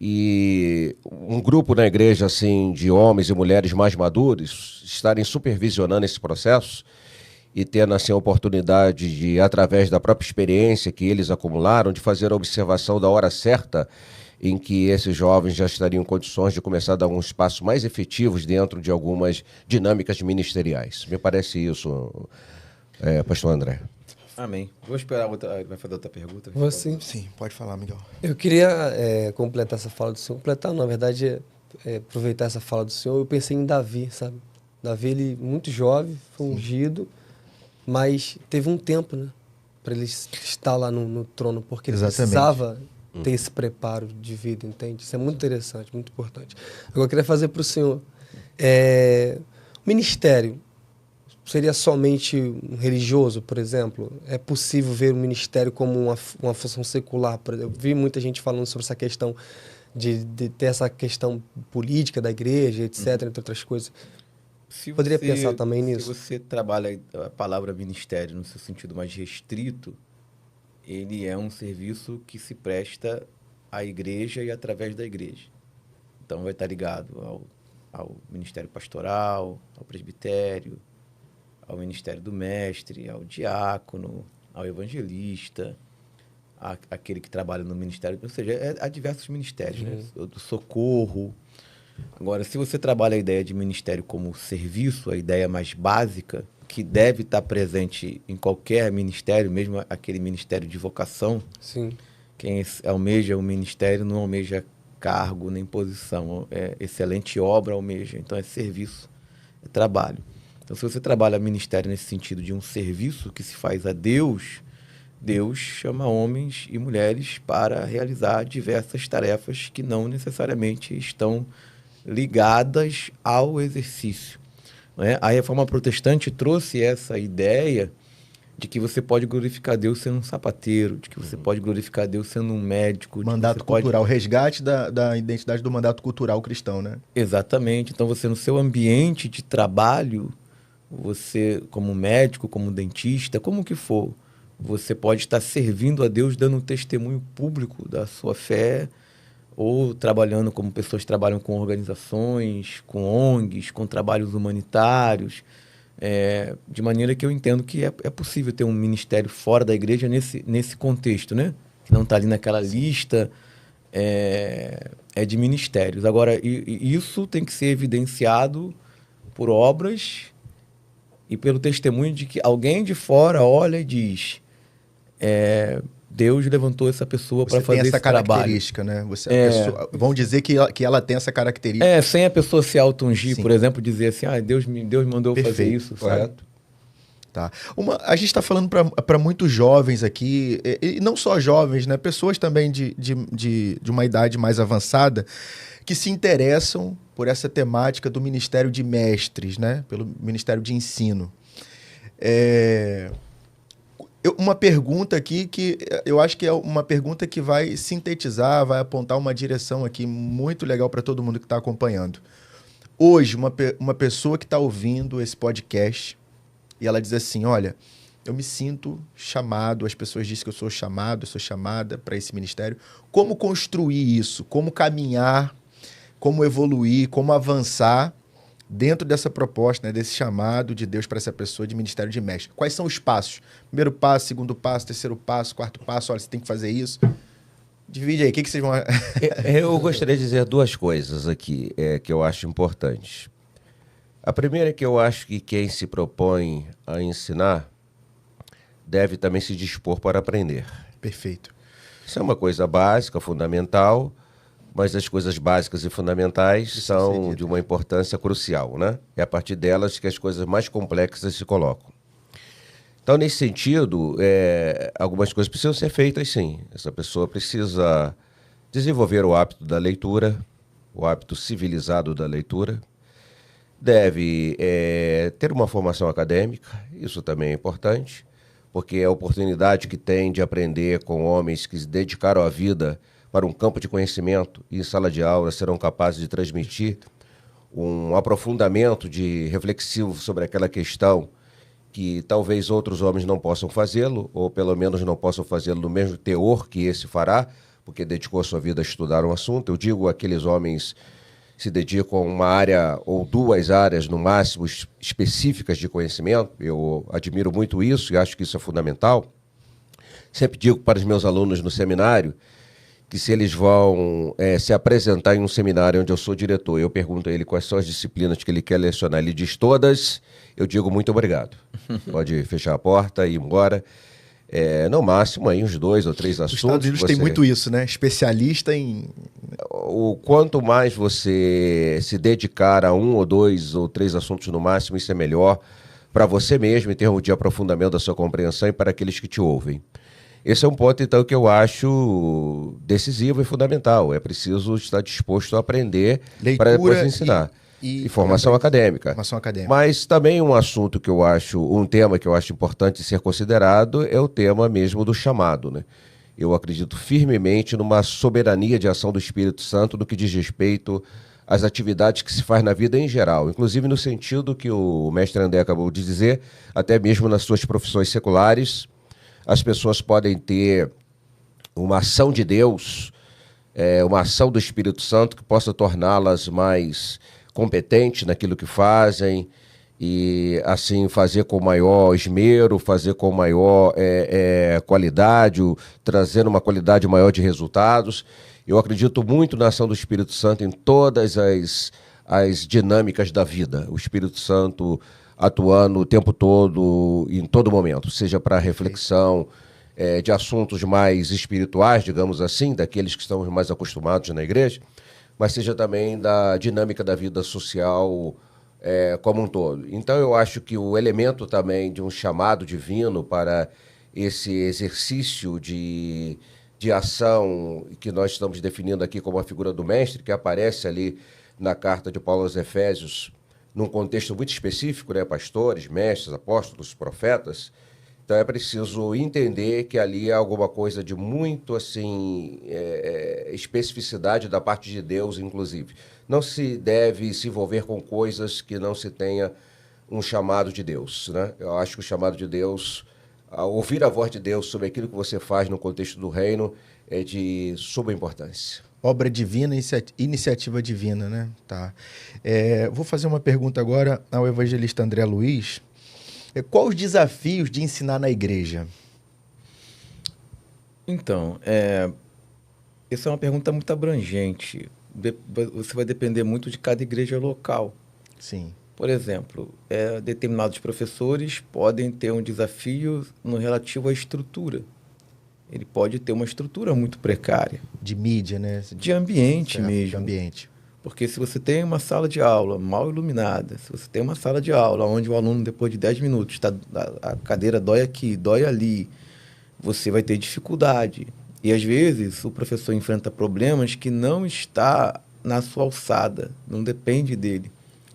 e um grupo na igreja assim, de homens e mulheres mais maduros estarem supervisionando esse processo e tendo assim, a oportunidade de, através da própria experiência que eles acumularam, de fazer a observação da hora certa em que esses jovens já estariam em condições de começar a dar alguns passos mais efetivos dentro de algumas dinâmicas ministeriais. Me parece isso, pastor André. Amém. Vou esperar outra. Vai fazer outra pergunta? Vou sim. Sim, pode falar, Miguel. Eu queria completar essa fala do senhor. Completar, na verdade, aproveitar essa fala do senhor. Eu pensei em Davi, sabe? Davi, ele muito jovem, foi ungido, mas teve um tempo, né? Para ele estar lá no trono, porque ele precisava ter esse preparo de vida, entende? Isso é muito interessante, muito importante. Agora, eu queria fazer para o senhor. O ministério seria somente um religioso, por exemplo? É possível ver o ministério como uma função secular? Eu vi muita gente falando sobre essa questão de ter essa questão política da igreja, etc., entre outras coisas. Poderia pensar também nisso? Se você trabalha a palavra ministério no seu sentido mais restrito, ele é um serviço que se presta à igreja e através da igreja. Então, vai estar ligado ao ministério pastoral, ao presbitério, ao ministério do mestre, ao diácono, ao evangelista, aquele que trabalha no ministério, ou seja, há diversos ministérios, né? Do socorro. Agora, se você trabalha a ideia de ministério como serviço, a ideia mais básica, que deve estar presente em qualquer ministério, mesmo aquele ministério de vocação, sim. Quem almeja o ministério não almeja cargo nem posição, excelente obra almeja, então é serviço, é trabalho. Então, se você trabalha ministério nesse sentido de um serviço que se faz a Deus, Deus chama homens e mulheres para realizar diversas tarefas que não necessariamente estão ligadas ao exercício. Não é? A Reforma Protestante trouxe essa ideia de que você pode glorificar Deus sendo um sapateiro, de que você pode glorificar Deus sendo um médico. Mandato cultural, resgate da identidade do mandato cultural cristão, né? Exatamente. Então, você no seu ambiente de trabalho, você como médico, como dentista, como que for, você pode estar servindo a Deus, dando um testemunho público da sua fé, ou trabalhando como pessoas trabalham com organizações, com ONGs, com trabalhos humanitários, de maneira que eu entendo que é possível ter um ministério fora da igreja nesse contexto, né? Que não está ali naquela lista de ministérios. Agora, isso tem que ser evidenciado por obras e pelo testemunho de que alguém de fora olha e diz: Deus levantou essa pessoa para fazer esse trabalho. Você tem essa característica, né? Vão dizer que ela tem essa característica. Sem a pessoa se auto-ungir, por exemplo, dizer assim, Deus me mandou fazer isso. Correto. Tá. A gente está falando para muitos jovens aqui, e não só jovens, né? Pessoas também de uma idade mais avançada, que se interessam por essa temática do Ministério de Mestres, né? Pelo Ministério de Ensino. Uma pergunta aqui que eu acho que é uma pergunta que vai sintetizar, vai apontar uma direção aqui muito legal para todo mundo que está acompanhando. Hoje, uma pessoa que está ouvindo esse podcast e ela diz assim, olha, eu me sinto chamado, as pessoas dizem que eu sou chamado, eu sou chamada para esse ministério. Como construir isso? Como caminhar? Como evoluir? Como avançar dentro dessa proposta, né, desse chamado de Deus para essa pessoa de ministério de mestre? Quais são os passos? Primeiro passo, segundo passo, terceiro passo, quarto passo. Olha, você tem que fazer isso. Divide aí, o que vocês vão... Eu gostaria de dizer duas coisas aqui que eu acho importantes. A primeira é que eu acho que quem se propõe a ensinar deve também se dispor para aprender. Perfeito. Isso é uma coisa básica, fundamental, mas as coisas básicas e fundamentais são de uma importância crucial, né? É a partir delas que as coisas mais complexas se colocam. Então, nesse sentido, algumas coisas precisam ser feitas, sim. Essa pessoa precisa desenvolver o hábito da leitura, o hábito civilizado da leitura. Deve ter uma formação acadêmica, isso também é importante, porque é a oportunidade que tem de aprender com homens que se dedicaram a vida para um campo de conhecimento e em sala de aula serão capazes de transmitir um aprofundamento reflexivo sobre aquela questão que talvez outros homens não possam fazê-lo, ou pelo menos não possam fazê-lo no mesmo teor que esse fará, porque dedicou a sua vida a estudar um assunto. Eu digo aqueles homens que se dedicam a uma área ou duas áreas, no máximo, específicas de conhecimento. Eu admiro muito isso e acho que isso é fundamental. Sempre digo para os meus alunos no seminário que se eles vão se apresentar em um seminário onde eu sou diretor, eu pergunto a ele quais são as disciplinas que ele quer lecionar, ele diz todas, eu digo muito obrigado. Pode fechar a porta e ir embora. No máximo, aí uns 2 ou 3 assuntos. Os Estados Unidos tem muito isso, né? Especialista em... Quanto mais você se dedicar a 1 ou 2 ou 3 assuntos no máximo, isso é melhor para você mesmo, em termos de aprofundamento da sua compreensão e para aqueles que te ouvem. Esse é um ponto, então, que eu acho decisivo e fundamental. É preciso estar disposto a aprender para depois ensinar. E formação acadêmica. Formação acadêmica. Mas também um assunto que eu acho, um tema que eu acho importante ser considerado é o tema mesmo do chamado, né? Eu acredito firmemente numa soberania de ação do Espírito Santo no que diz respeito às atividades que se faz na vida em geral, inclusive no sentido que o mestre André acabou de dizer, até mesmo nas suas profissões seculares, as pessoas podem ter uma ação de Deus, uma ação do Espírito Santo que possa torná-las mais competentes naquilo que fazem e, assim, fazer com maior esmero, fazer com maior qualidade, trazendo uma qualidade maior de resultados. Eu acredito muito na ação do Espírito Santo em todas as dinâmicas da vida. O Espírito Santo atuando o tempo todo, em todo momento, seja para reflexão de assuntos mais espirituais, digamos assim, daqueles que estamos mais acostumados na igreja, mas seja também da dinâmica da vida social como um todo. Então eu acho que o elemento também de um chamado divino para esse exercício de ação que nós estamos definindo aqui como a figura do mestre, que aparece ali na carta de Paulo aos Efésios, num contexto muito específico, né? Pastores, mestres, apóstolos, profetas. Então é preciso entender que ali há alguma coisa de muito assim especificidade da parte de Deus, inclusive. Não se deve se envolver com coisas que não se tenha um chamado de Deus, né? Eu acho que o chamado de Deus, ouvir a voz de Deus sobre aquilo que você faz no contexto do reino é de suma importância. Obra divina, iniciativa divina, né? Tá. Vou fazer uma pergunta agora ao evangelista André Luiz. Quais os desafios de ensinar na igreja? Então, essa é uma pergunta muito abrangente. Você vai depender muito de cada igreja local. Sim. Por exemplo, determinados professores podem ter um desafio no relativo à estrutura. Ele pode ter uma estrutura muito precária. De mídia, né? De ambiente mesmo. De ambiente. Porque se você tem uma sala de aula mal iluminada, se você tem uma sala de aula onde o aluno, depois de 10 minutos, a cadeira dói aqui, dói ali, você vai ter dificuldade. E, às vezes, o professor enfrenta problemas que não está na sua alçada, não depende dele.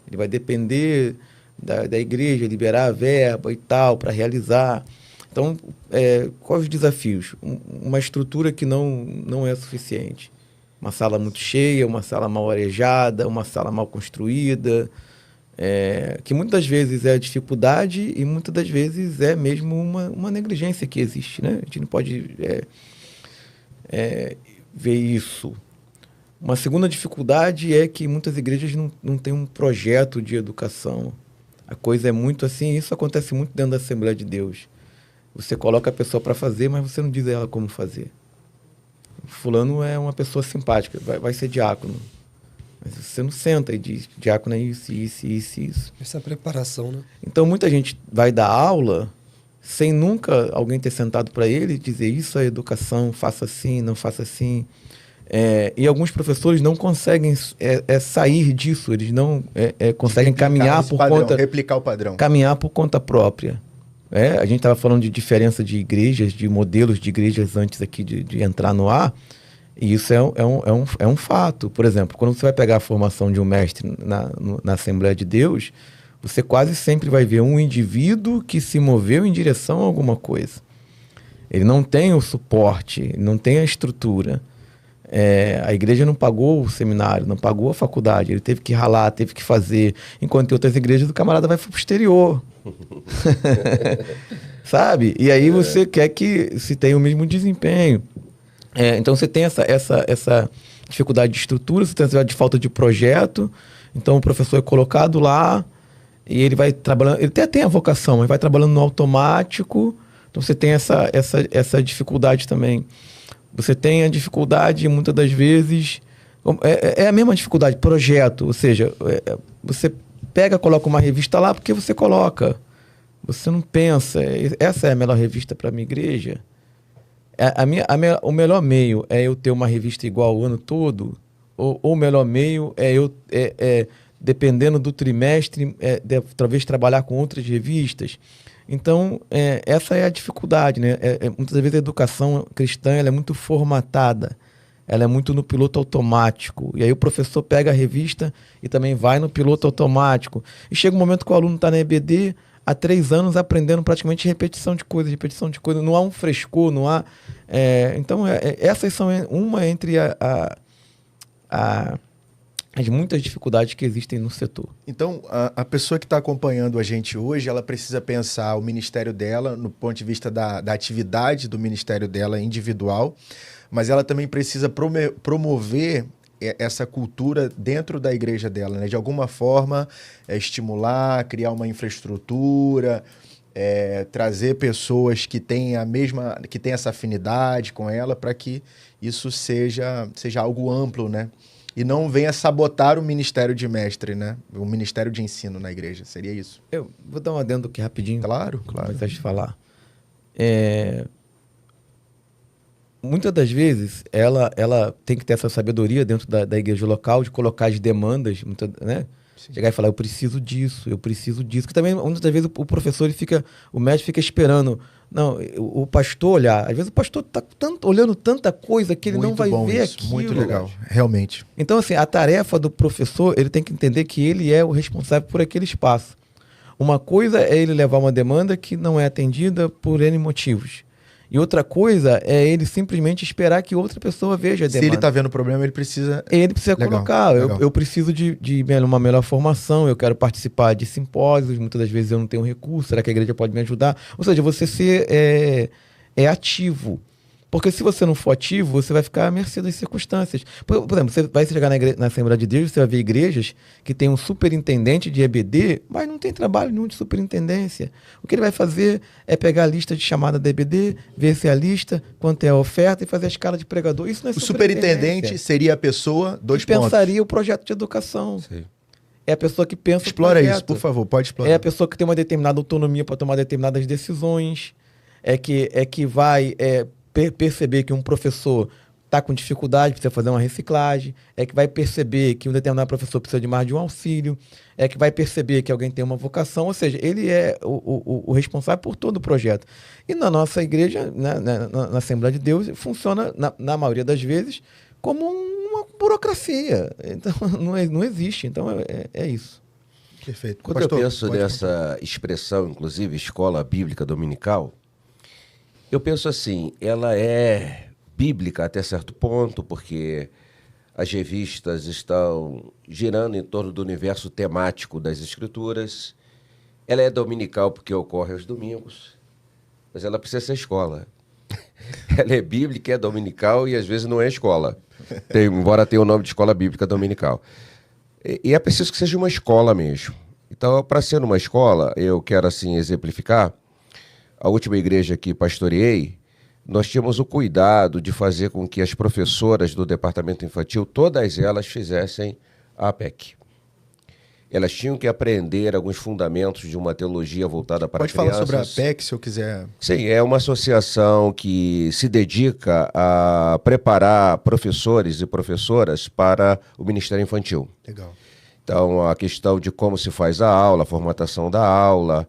Ele vai depender da igreja liberar a verba e tal, para realizar. Então, quais os desafios? Uma estrutura que não é suficiente. Uma sala muito cheia, uma sala mal arejada, uma sala mal construída, que muitas das vezes é dificuldade e muitas das vezes é mesmo uma negligência que existe, né? A gente não pode ver isso. Uma segunda dificuldade é que muitas igrejas não têm um projeto de educação. A coisa é muito assim, isso acontece muito dentro da Assembleia de Deus. Você coloca a pessoa para fazer, mas você não diz a ela como fazer. Fulano é uma pessoa simpática, vai ser diácono. Mas você não senta e diz, diácono é isso, isso, isso, isso. Essa é a preparação, né? Então, muita gente vai dar aula sem nunca alguém ter sentado para ele e dizer isso é educação, faça assim, não faça assim. E alguns professores não conseguem sair disso, eles não conseguem replicar o padrão. Caminhar por conta própria. A gente estava falando de diferença de igrejas, de modelos de igrejas antes aqui de entrar no ar, e isso é um fato. Por exemplo, quando você vai pegar a formação de um mestre na Assembleia de Deus, você quase sempre vai ver um indivíduo que se moveu em direção a alguma coisa. Ele não tem o suporte, não tem a estrutura. A igreja não pagou o seminário, não pagou a faculdade, ele teve que ralar, teve que fazer, enquanto em outras igrejas o camarada vai para o exterior. Sabe? E aí você quer que se tenha o mesmo desempenho. Então você tem essa dificuldade de estrutura, você tem essa dificuldade de falta de projeto, então o professor é colocado lá e ele vai trabalhando, ele até tem a vocação, mas vai trabalhando no automático, então você tem essa dificuldade também. Você tem a dificuldade, muitas das vezes, é a mesma dificuldade, projeto, ou seja, você coloca uma revista lá porque você coloca. Você não pensa, essa é a melhor revista para a minha igreja? O melhor meio é eu ter uma revista igual o ano todo? Ou o melhor meio é eu, dependendo do trimestre, talvez trabalhar com outras revistas? Então, essa é a dificuldade, né? Muitas vezes a educação cristã ela é muito formatada, ela é muito no piloto automático. E aí o professor pega a revista e também vai no piloto automático. E chega um momento que o aluno está na EBD há 3 anos aprendendo praticamente repetição de coisas. Não há um frescor, não há... Então, essas são uma entre as muitas dificuldades que existem no setor. Então, a pessoa que está acompanhando a gente hoje, ela precisa pensar o ministério dela no ponto de vista da atividade do ministério dela individual, mas ela também precisa promover essa cultura dentro da igreja dela, né? De alguma forma, estimular, criar uma infraestrutura, trazer pessoas que têm que têm essa afinidade com ela para que isso seja algo amplo, né? E não venha sabotar o ministério de mestre, né? O ministério de ensino na igreja. Seria isso. Eu vou dar um adendo aqui rapidinho. Claro. Antes de falar. Muitas das vezes, ela tem que ter essa sabedoria dentro da igreja local de colocar as demandas, né? Chegar e falar, eu preciso disso. Que também, muitas das vezes, o mestre fica esperando. Não, o pastor olhar. Às vezes o pastor está olhando tanta coisa que ele não vai ver aquilo. Muito legal, realmente. Então, assim, a tarefa do professor, ele tem que entender que ele é o responsável por aquele espaço. Uma coisa é ele levar uma demanda que não é atendida por N motivos. E outra coisa é ele simplesmente esperar que outra pessoa veja a demanda. Se ele está vendo o problema, ele precisa... colocar. Legal. Eu preciso de uma melhor formação, eu quero participar de simpósios, muitas das vezes eu não tenho recurso, será que a igreja pode me ajudar? Ou seja, você ser ativo. Porque se você não for ativo, você vai ficar à mercê das circunstâncias. Por exemplo, você vai chegar na Assembleia de Deus, você vai ver igrejas que tem um superintendente de EBD, mas não tem trabalho nenhum de superintendência. O que ele vai fazer é pegar a lista de chamada da EBD, ver se é a lista, quanto é a oferta e fazer a escala de pregador. Isso não é o superintendente seria a pessoa, que pensaria o projeto de educação. Sim. É a pessoa que pensa Explora isso, por favor, pode explorar. É a pessoa que tem uma determinada autonomia para tomar determinadas decisões. É que vai... perceber que um professor está com dificuldade, precisa fazer uma reciclagem, é que vai perceber que um determinado professor precisa de mais de um auxílio, é que vai perceber que alguém tem uma vocação, ou seja, ele é o responsável por todo o projeto. E na nossa igreja, na Assembleia de Deus, funciona, na maioria das vezes, como uma burocracia. Então, não existe. Então, é isso. Perfeito. Quando eu penso nessa expressão, inclusive, escola bíblica dominical, eu penso assim, ela é bíblica até certo ponto, porque as revistas estão girando em torno do universo temático das Escrituras. Ela é dominical porque ocorre aos domingos, mas ela precisa ser escola. Ela é bíblica, é dominical e às vezes não é escola, embora tenha o nome de escola bíblica dominical. E é preciso que seja uma escola mesmo. Então, para ser uma escola, eu quero assim exemplificar. A última igreja que pastoreei, nós tínhamos o cuidado de fazer com que as professoras do departamento infantil, todas elas fizessem a APEC. Elas tinham que aprender alguns fundamentos de uma teologia voltada para crianças. Pode falar sobre a APEC, se eu quiser. Sim, é uma associação que se dedica a preparar professores e professoras para o Ministério Infantil. Legal. Então, a questão de como se faz a aula, a formatação da aula,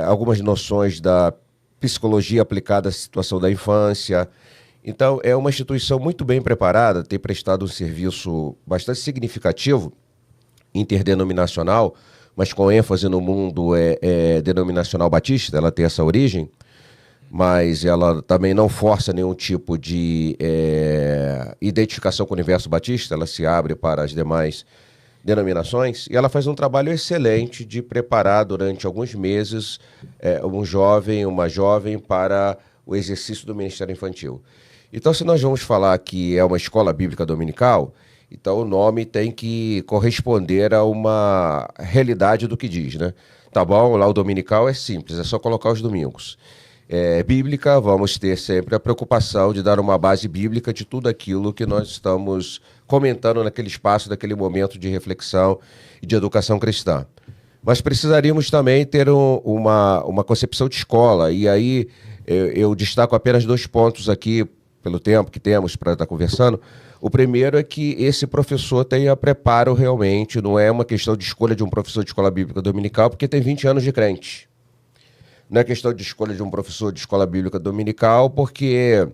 algumas noções da psicologia aplicada à situação da infância. Então, é uma instituição muito bem preparada, tem prestado um serviço bastante significativo, interdenominacional, mas com ênfase no mundo denominacional batista, ela tem essa origem, mas ela também não força nenhum tipo de identificação com o universo batista, ela se abre para as demais denominações, e ela faz um trabalho excelente de preparar durante alguns meses um jovem, uma jovem para o exercício do Ministério Infantil. Então, se nós vamos falar que é uma escola bíblica dominical, então o nome tem que corresponder a uma realidade do que diz, né? Tá bom, lá o dominical é simples, é só colocar os domingos. Bíblica, vamos ter sempre a preocupação de dar uma base bíblica de tudo aquilo que nós estamos comentando naquele espaço, naquele momento de reflexão e de educação cristã. Mas precisaríamos também ter uma concepção de escola, e aí eu destaco apenas 2 pontos aqui, pelo tempo que temos para estar conversando. O primeiro é que esse professor tenha preparo realmente, não é uma questão de escolha de um professor de escola bíblica dominical, porque tem 20 anos de crente. Não é questão de escolha de um professor de escola bíblica dominical, porque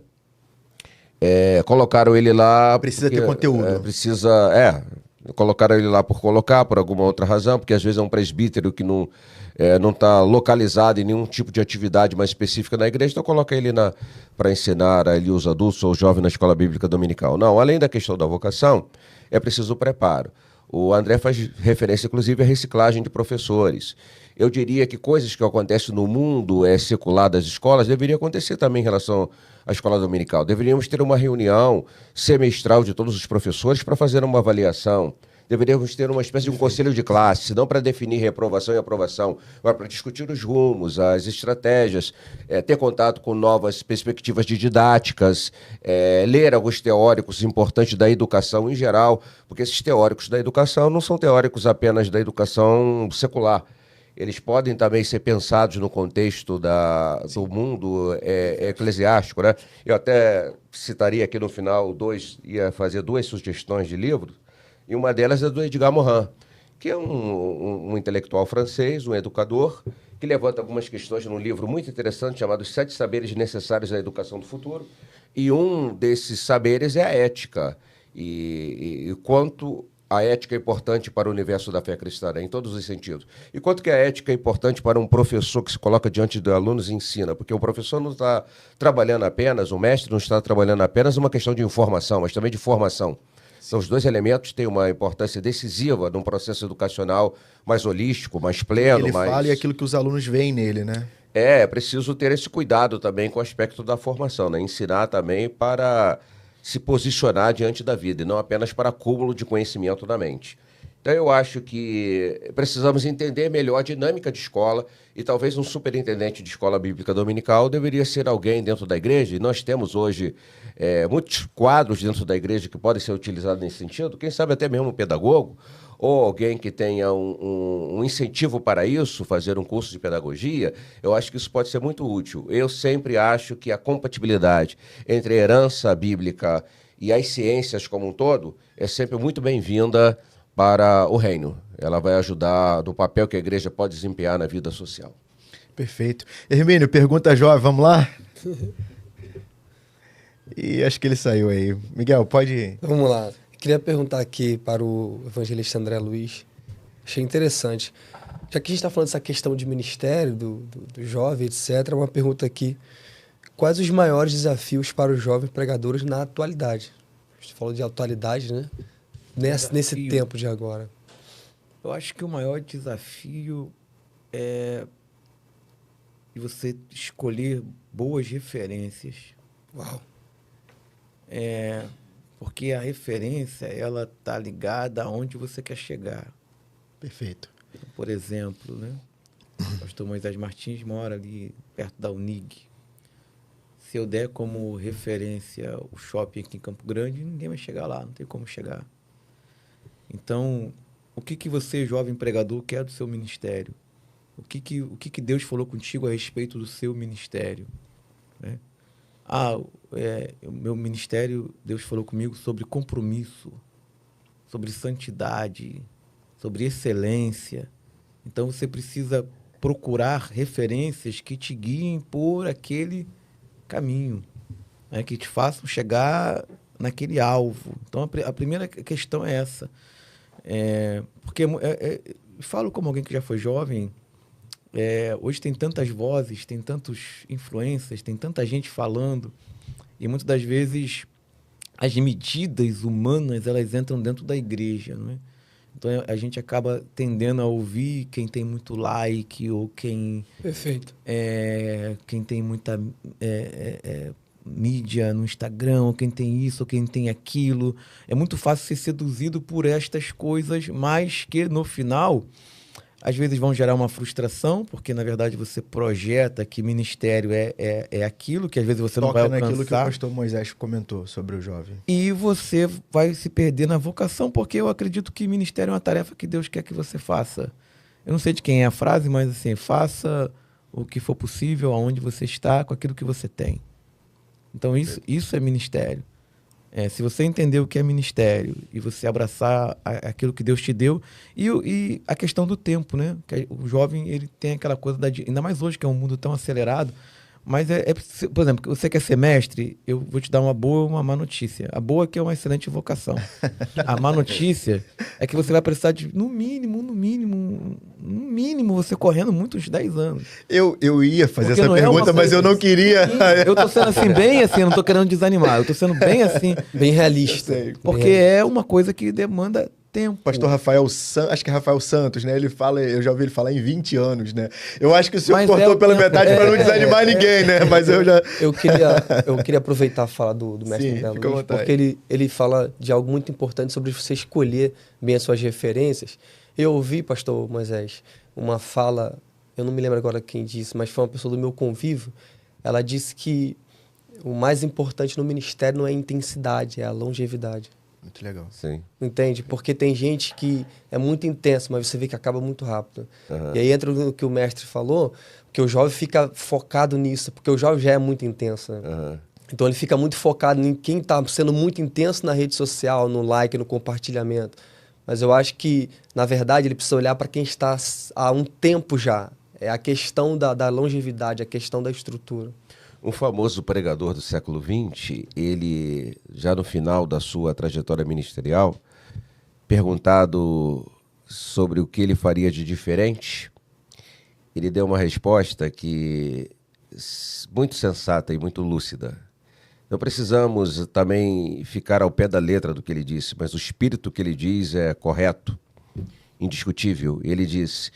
colocaram ele lá... Precisa porque, ter conteúdo. Colocaram ele lá por colocar, por alguma outra razão, porque às vezes é um presbítero que não está localizado em nenhum tipo de atividade mais específica na igreja, então coloca ele para ensinar ali os adultos ou os jovens na escola bíblica dominical. Não, além da questão da vocação, é preciso o preparo. O André faz referência, inclusive, à reciclagem de professores. Eu diria que coisas que acontecem no mundo secular das escolas deveriam acontecer também em relação à escola dominical. Deveríamos ter uma reunião semestral de todos os professores para fazer uma avaliação. Deveríamos ter uma espécie de um conselho de classe, não para definir reprovação e aprovação, mas para discutir os rumos, as estratégias, ter contato com novas perspectivas de didáticas, ler alguns teóricos importantes da educação em geral, porque esses teóricos da educação não são teóricos apenas da educação secular. Eles podem também ser pensados no contexto do mundo eclesiástico, né? Eu até citaria aqui no final ia fazer 2 sugestões de livros, e uma delas é do Edgar Morin, que é um intelectual francês, um educador, que levanta algumas questões num livro muito interessante chamado Os 7 Saberes Necessários à Educação do Futuro, e um desses saberes é a ética, e quanto a ética é importante para o universo da fé cristã, né, em todos os sentidos. E quanto que a ética é importante para um professor que se coloca diante de alunos e ensina, porque o professor não está trabalhando apenas, o mestre não está trabalhando apenas uma questão de informação, mas também de formação. Então, os 2 elementos têm uma importância decisiva num processo educacional mais holístico, mais pleno. Ele fala e aquilo que os alunos veem nele, né? É preciso ter esse cuidado também com o aspecto da formação, né? Ensinar também para se posicionar diante da vida, e não apenas para acúmulo de conhecimento na mente. Então, eu acho que precisamos entender melhor a dinâmica de escola, e talvez um superintendente de escola bíblica dominical deveria ser alguém dentro da igreja, e nós temos hoje muitos quadros dentro da igreja que podem ser utilizados nesse sentido, quem sabe até mesmo um pedagogo, ou alguém que tenha um incentivo para isso, fazer um curso de pedagogia. Eu acho que isso pode ser muito útil. Eu sempre acho que a compatibilidade entre a herança bíblica e as ciências como um todo é sempre muito bem-vinda para o reino. Ela vai ajudar no papel que a igreja pode desempenhar na vida social. Perfeito. Hermínio, pergunta jovem, vamos lá? E acho que ele saiu aí. Miguel, pode ir. Vamos lá. Queria perguntar aqui para o evangelista André Luiz. Achei interessante. Já que a gente está falando dessa questão de ministério, do jovem, etc., uma pergunta aqui. Quais os maiores desafios para os jovens pregadores na atualidade? Você falou de atualidade, né? Nesse tempo de agora. Eu acho que o maior desafio é você escolher boas referências. Uau! Porque a referência, ela tá ligada aonde você quer chegar. Perfeito. Por exemplo, né? O pastor Moisés Martins mora ali perto da Unig. Se eu der como referência o shopping aqui em Campo Grande, ninguém vai chegar lá, não tem como chegar. Então, o que você, jovem pregador, quer do seu ministério? O que Deus falou contigo a respeito do seu ministério? Né? O meu ministério, Deus falou comigo sobre compromisso, sobre santidade, sobre excelência. Então, você precisa procurar referências que te guiem por aquele caminho, né? Que te façam chegar naquele alvo. Então, a primeira questão é essa. Porque falo como alguém que já foi jovem, hoje tem tantas vozes, tem tantos influencers, tem tanta gente falando, e muitas das vezes as medidas humanas, elas entram dentro da igreja, não é? Então a gente acaba tendendo a ouvir quem tem muito like, ou quem... Perfeito. Quem tem muita mídia no Instagram, ou quem tem isso, ou quem tem aquilo. É muito fácil ser seduzido por estas coisas, mas que no final, às vezes vão gerar uma frustração, porque na verdade você projeta que ministério é aquilo, que às vezes você não vai alcançar. Naquilo que o pastor Moisés comentou sobre o jovem. E você vai se perder na vocação, porque eu acredito que ministério é uma tarefa que Deus quer que você faça. Eu não sei de quem é a frase, mas assim, faça o que for possível, aonde você está, com aquilo que você tem. Então isso é ministério. Se você entender o que é ministério e você abraçar aquilo que Deus te deu, e a questão do tempo, né? Que o jovem, ele tem aquela coisa, ainda mais hoje que é um mundo tão acelerado, mas por exemplo, você quer ser mestre, eu vou te dar uma boa e uma má notícia. A boa é que é uma excelente vocação. A má notícia é que você vai precisar de, no mínimo, você correndo muitos 10 anos. Eu ia fazer essa pergunta, mas eu não queria. Eu tô sendo assim, bem assim, eu não tô querendo desanimar. Eu tô sendo bem assim. Bem realista. Porque é uma coisa que demanda tempo. Pastor Rafael Santos, acho que é Rafael Santos, né? Ele fala, eu já ouvi ele falar em 20 anos, né? Eu acho que o senhor cortou pela metade para não desanimar ninguém, né? Mas eu já... Eu queria aproveitar a fala do mestre André Luiz, porque ele fala de algo muito importante sobre você escolher bem as suas referências. Eu ouvi, pastor Moisés, uma fala, eu não me lembro agora quem disse, mas foi uma pessoa do meu convívio. Ela disse que o mais importante no ministério não é a intensidade, é a longevidade. Muito legal. Sim. Entende? Porque tem gente que é muito intenso, mas você vê que acaba muito rápido. E aí entra o que o mestre falou, que o jovem fica focado nisso, porque o jovem já é muito intenso. Né? Então ele fica muito focado em quem está sendo muito intenso na rede social, no like, no compartilhamento. Mas eu acho que, na verdade, ele precisa olhar para quem está há um tempo já. É a questão da longevidade, a questão da estrutura. Um famoso pregador do século XX, ele, já no final da sua trajetória ministerial, perguntado sobre o que ele faria de diferente, ele deu uma resposta que muito sensata e muito lúcida. Não precisamos também ficar ao pé da letra do que ele disse, mas o espírito que ele diz é correto, indiscutível. Ele diz: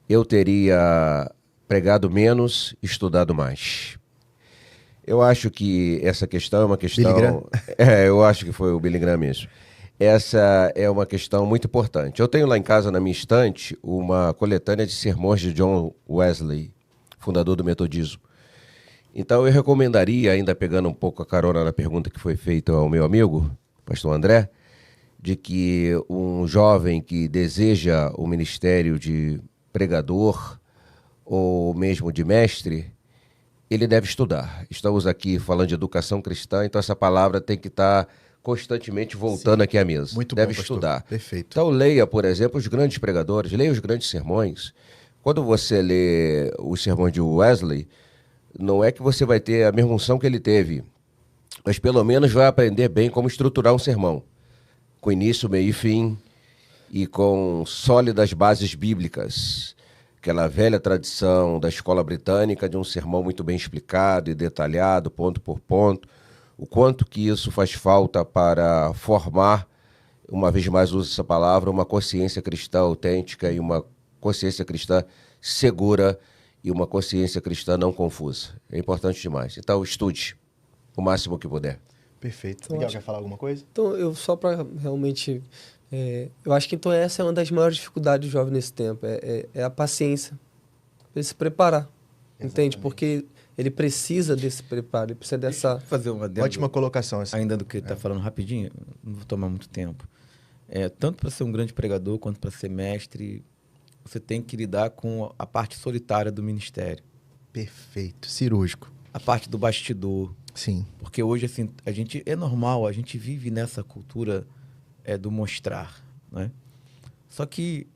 eu teria pregado menos, estudado mais. Eu acho que essa questão é uma questão... eu acho que foi o Billy Graham mesmo. Essa é uma questão muito importante. Eu tenho lá em casa, na minha estante, uma coletânea de sermões de John Wesley, fundador do metodismo. Então eu recomendaria, ainda pegando um pouco a carona na pergunta que foi feita ao meu amigo, pastor André, de que um jovem que deseja o ministério de pregador ou mesmo de mestre, ele deve estudar. Estamos aqui falando de educação cristã, então essa palavra tem que estar constantemente voltando aqui à mesa. Muito deve bom, estudar. Perfeito. Então leia, por exemplo, os grandes pregadores, leia os grandes sermões. Quando você lê os sermões de Wesley, não é que você vai ter a mesma unção que ele teve, mas pelo menos vai aprender bem como estruturar um sermão, com início, meio e fim, e com sólidas bases bíblicas. Aquela velha tradição da escola britânica de um sermão muito bem explicado e detalhado, ponto por ponto, o quanto que isso faz falta para formar, uma vez mais uso essa palavra, uma consciência cristã autêntica e uma consciência cristã segura e uma consciência cristã não confusa. É importante demais. Então, estude o máximo que puder. Perfeito. Então, Miguel, quer falar alguma coisa? Então, eu só para realmente... eu acho que então essa é uma das maiores dificuldades do jovem nesse tempo, é a paciência, ele se preparar, entende? Porque ele precisa desse preparo, ele precisa dessa... Deixa eu fazer uma ótima colocação. Assim. Ainda do que ele está falando rapidinho, não vou tomar muito tempo. Tanto para ser um grande pregador quanto para ser mestre, você tem que lidar com a parte solitária do ministério. Perfeito, cirúrgico. A parte do bastidor. Sim. Porque hoje, assim, é normal, a gente vive nessa cultura do mostrar, né? Só que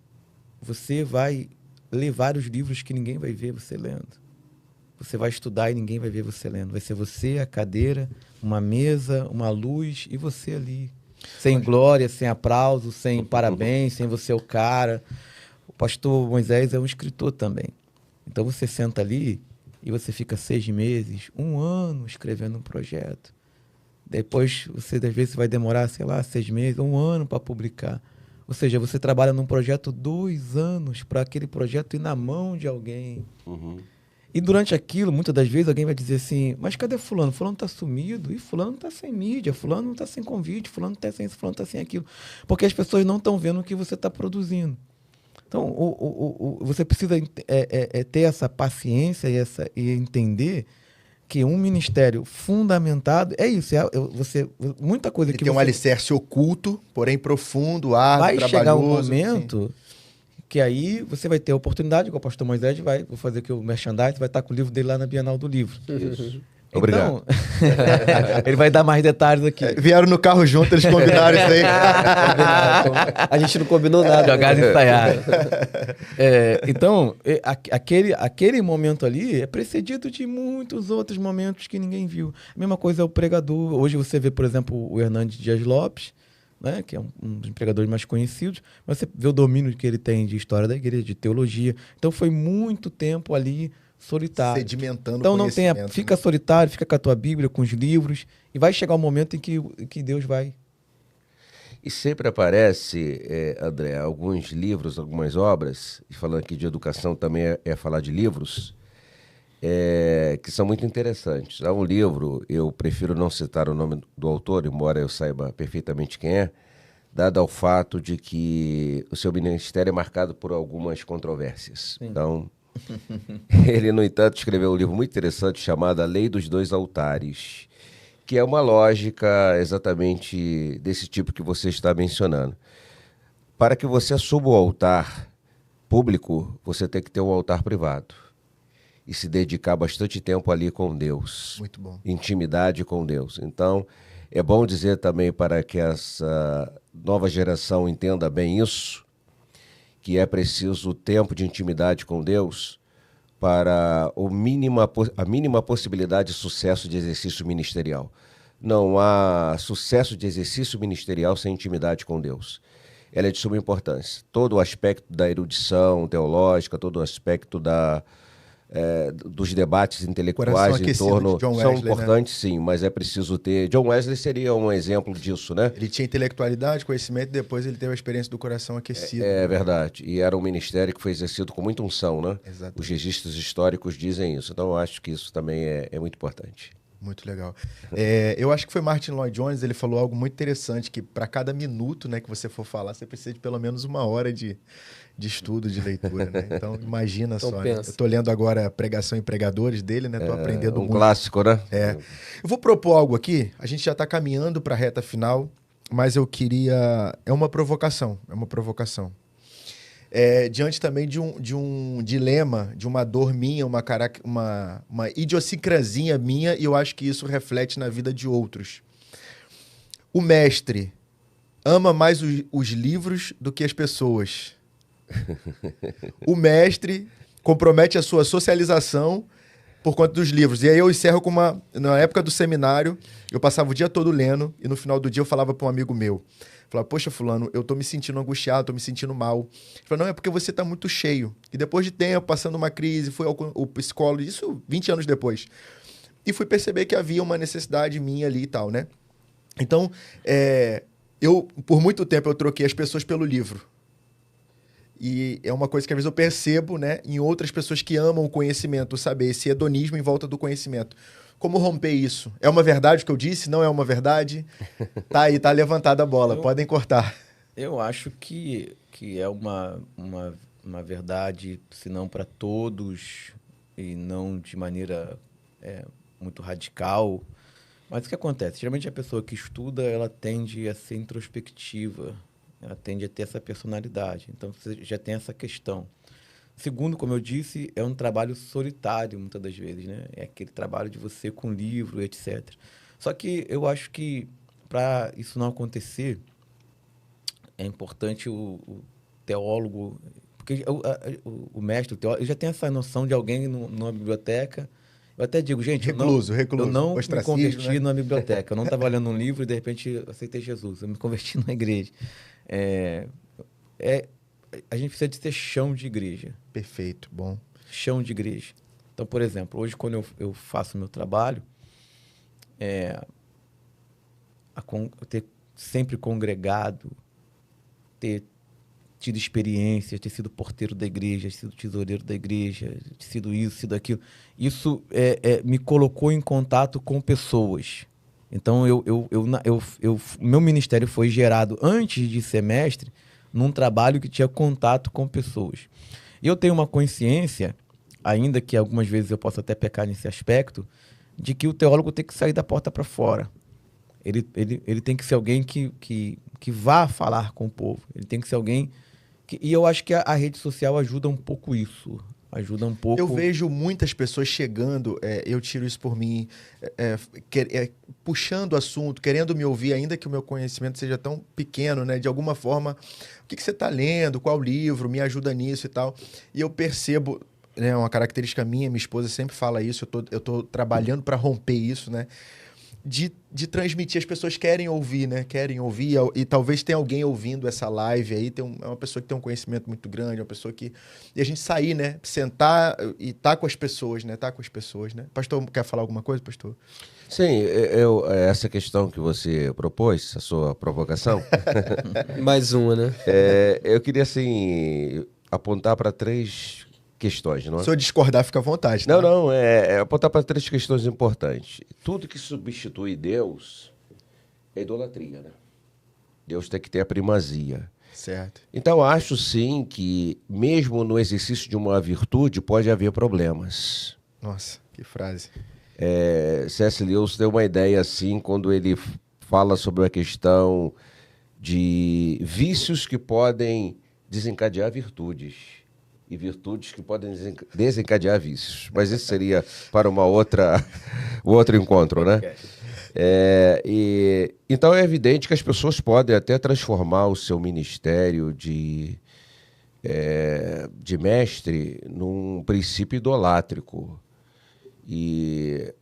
você vai ler vários livros que ninguém vai ver você lendo. Você vai estudar e ninguém vai ver você lendo. Vai ser você, a cadeira, uma mesa, uma luz e você ali. Sem glória, sem aplauso, sem parabéns, sem você é o cara. O pastor Moisés é um escritor também. Então você senta ali e você fica 6 meses, 1 ano escrevendo um projeto. Depois você, às vezes, vai demorar, 6 meses, 1 ano para publicar. Ou seja, você trabalha num projeto 2 anos para aquele projeto ir na mão de alguém. Uhum. E durante aquilo, muitas das vezes, alguém vai dizer assim, mas cadê fulano? Fulano está sumido, e fulano está sem mídia, fulano está sem convite, fulano está sem isso, fulano está sem aquilo. Porque as pessoas não estão vendo o que você está produzindo. Então, você precisa ter essa paciência e entender que um ministério fundamentado é isso. Muita coisa Ele que tem um alicerce oculto, porém profundo, árduo, vai chegar um trabalhoso, momento que aí você vai ter a oportunidade, igual o pastor Moisés vou fazer aqui o merchandising, vai estar com o livro dele lá na Bienal do Livro. Isso. Então, Obrigado. ele vai dar mais detalhes aqui. Vieram no carro junto, eles combinaram isso aí. A gente não combinou nada. Jogada ensaiada. Então, aquele momento ali é precedido de muitos outros momentos que ninguém viu. A mesma coisa é o pregador. Hoje você vê, por exemplo, o Hernandes Dias Lopes, né, que é um dos pregadores mais conhecidos, mas você vê o domínio que ele tem de história da igreja, de teologia. Então, foi muito tempo ali solitário. Sedimentando então, fica solitário, fica com a tua Bíblia, com os livros, e vai chegar o momento em que Deus vai... E sempre aparece, André, alguns livros, algumas obras, e falando aqui de educação também é falar de livros, que são muito interessantes. Há um livro, eu prefiro não citar o nome do autor, embora eu saiba perfeitamente quem é, dado ao fato de que o seu ministério é marcado por algumas controvérsias. Sim. Então, ele, no entanto, escreveu um livro muito interessante chamado A Lei dos Dois Altares, que é uma lógica exatamente desse tipo que você está mencionando. Para que você suba o altar público, você tem que ter um altar privado e se dedicar bastante tempo ali com Deus. Muito bom. Intimidade com Deus. Então, é bom dizer também para que essa nova geração entenda bem isso, que é preciso tempo de intimidade com Deus para a mínima possibilidade de sucesso de exercício ministerial. Não há sucesso de exercício ministerial sem intimidade com Deus. Ela é de suma importância. Todo o aspecto da erudição teológica, todo o aspecto dos debates intelectuais em torno são importantes, né? Sim, mas é preciso ter... John Wesley seria um exemplo disso, né? Ele tinha intelectualidade, conhecimento, e depois ele teve a experiência do coração aquecido. É verdade. E era um ministério que foi exercido com muita unção, né? Exatamente. Os registros históricos dizem isso. Então, eu acho que isso também é muito importante. Muito legal. Eu acho que foi Martin Lloyd Jones, ele falou algo muito interessante, que para cada minuto, né, que você for falar, você precisa de pelo menos 1 hora de estudo, de leitura, né? Então, imagina então, só. Né? Eu estou lendo agora Pregação e Pregadores dele, né? Estou aprendendo muito. Um clássico, né? Eu vou propor algo aqui, a gente já está caminhando para a reta final, mas eu queria... É uma provocação. Diante também de um dilema, de uma dor minha, uma idiosincrasia minha, e eu acho que isso reflete na vida de outros. O mestre ama mais os livros do que as pessoas. O mestre compromete a sua socialização por conta dos livros. E aí eu encerro com na época do seminário, eu passava o dia todo lendo, e no final do dia eu falava para um amigo meu, falava, poxa, fulano, eu tô me sentindo angustiado, tô me sentindo mal. Ele falou, não, é porque você tá muito cheio. E depois de tempo, passando uma crise, foi o psicólogo, isso 20 anos depois. e fui perceber que havia uma necessidade minha ali e tal, né? Então, por muito tempo, eu troquei as pessoas pelo livro. E é uma coisa que às vezes eu percebo, né, em outras pessoas que amam o conhecimento, saber esse hedonismo em volta do conhecimento. Como romper isso? É uma verdade o que eu disse? Não é uma verdade? Tá aí, tá levantada a bola. Podem cortar. Eu acho que é uma verdade, se não para todos, e não de maneira muito radical. Mas o que acontece? Geralmente a pessoa que estuda, ela tende a ser introspectiva, ela tende a ter essa personalidade. Então, você já tem essa questão. Segundo, como eu disse, é um trabalho solitário, muitas das vezes, né? É aquele trabalho de você com livro, etc. Só que eu acho que, para isso não acontecer, é importante o teólogo... Porque o mestre, o teólogo, ele já tem essa noção de alguém numa biblioteca. Eu até digo, gente, recluso. Eu não me converti, né, numa biblioteca. Eu não estava lendo um livro e, de repente, aceitei Jesus. Eu me converti numa igreja. A gente precisa de ter chão de igreja. Perfeito, bom. Chão de igreja. Então, por exemplo, hoje, quando eu faço o meu trabalho, eu ter sempre congregado, ter tido experiência, ter sido porteiro da igreja, ter sido tesoureiro da igreja, ter sido isso, sido aquilo. Isso me colocou em contato com pessoas. Então, meu ministério foi gerado antes de ser mestre num trabalho que tinha contato com pessoas. E eu tenho uma consciência, ainda que algumas vezes eu possa até pecar nesse aspecto, de que o teólogo tem que sair da porta para fora. Ele tem que ser alguém que vá falar com o povo. Ele tem que ser alguém... E eu acho que a rede social ajuda um pouco isso. Ajuda um pouco... Eu vejo muitas pessoas chegando, eu tiro isso por mim, puxando o assunto, querendo me ouvir, ainda que o meu conhecimento seja tão pequeno, né? De alguma forma, o que você está lendo, qual livro, me ajuda nisso e tal. E eu percebo, né, uma característica minha esposa sempre fala isso, eu tô trabalhando para romper isso, né? De transmitir, as pessoas querem ouvir, né? Querem ouvir, e talvez tenha alguém ouvindo essa live aí, é uma pessoa que tem um conhecimento muito grande, uma pessoa que... E a gente sair, né? Sentar e tá com as pessoas, né? Tá com as pessoas, né? Pastor, quer falar alguma coisa, pastor? Sim, essa questão que você propôs, a sua provocação... Mais uma, né? Eu queria, assim, apontar para 3 questões, não é? Se eu discordar, fica à vontade. Tá? Não, apontar para 3 questões importantes. Tudo que substitui Deus é idolatria, né? Deus tem que ter a primazia. Certo. Então, acho sim que, mesmo no exercício de uma virtude, pode haver problemas. Nossa, que frase. C.S. Lewis deu uma ideia assim, quando ele fala sobre a questão de vícios que podem desencadear virtudes. E virtudes que podem desencadear vícios. Mas isso seria para um outro encontro, né? Então é evidente que as pessoas podem até transformar o seu ministério de mestre num princípio idolátrico. E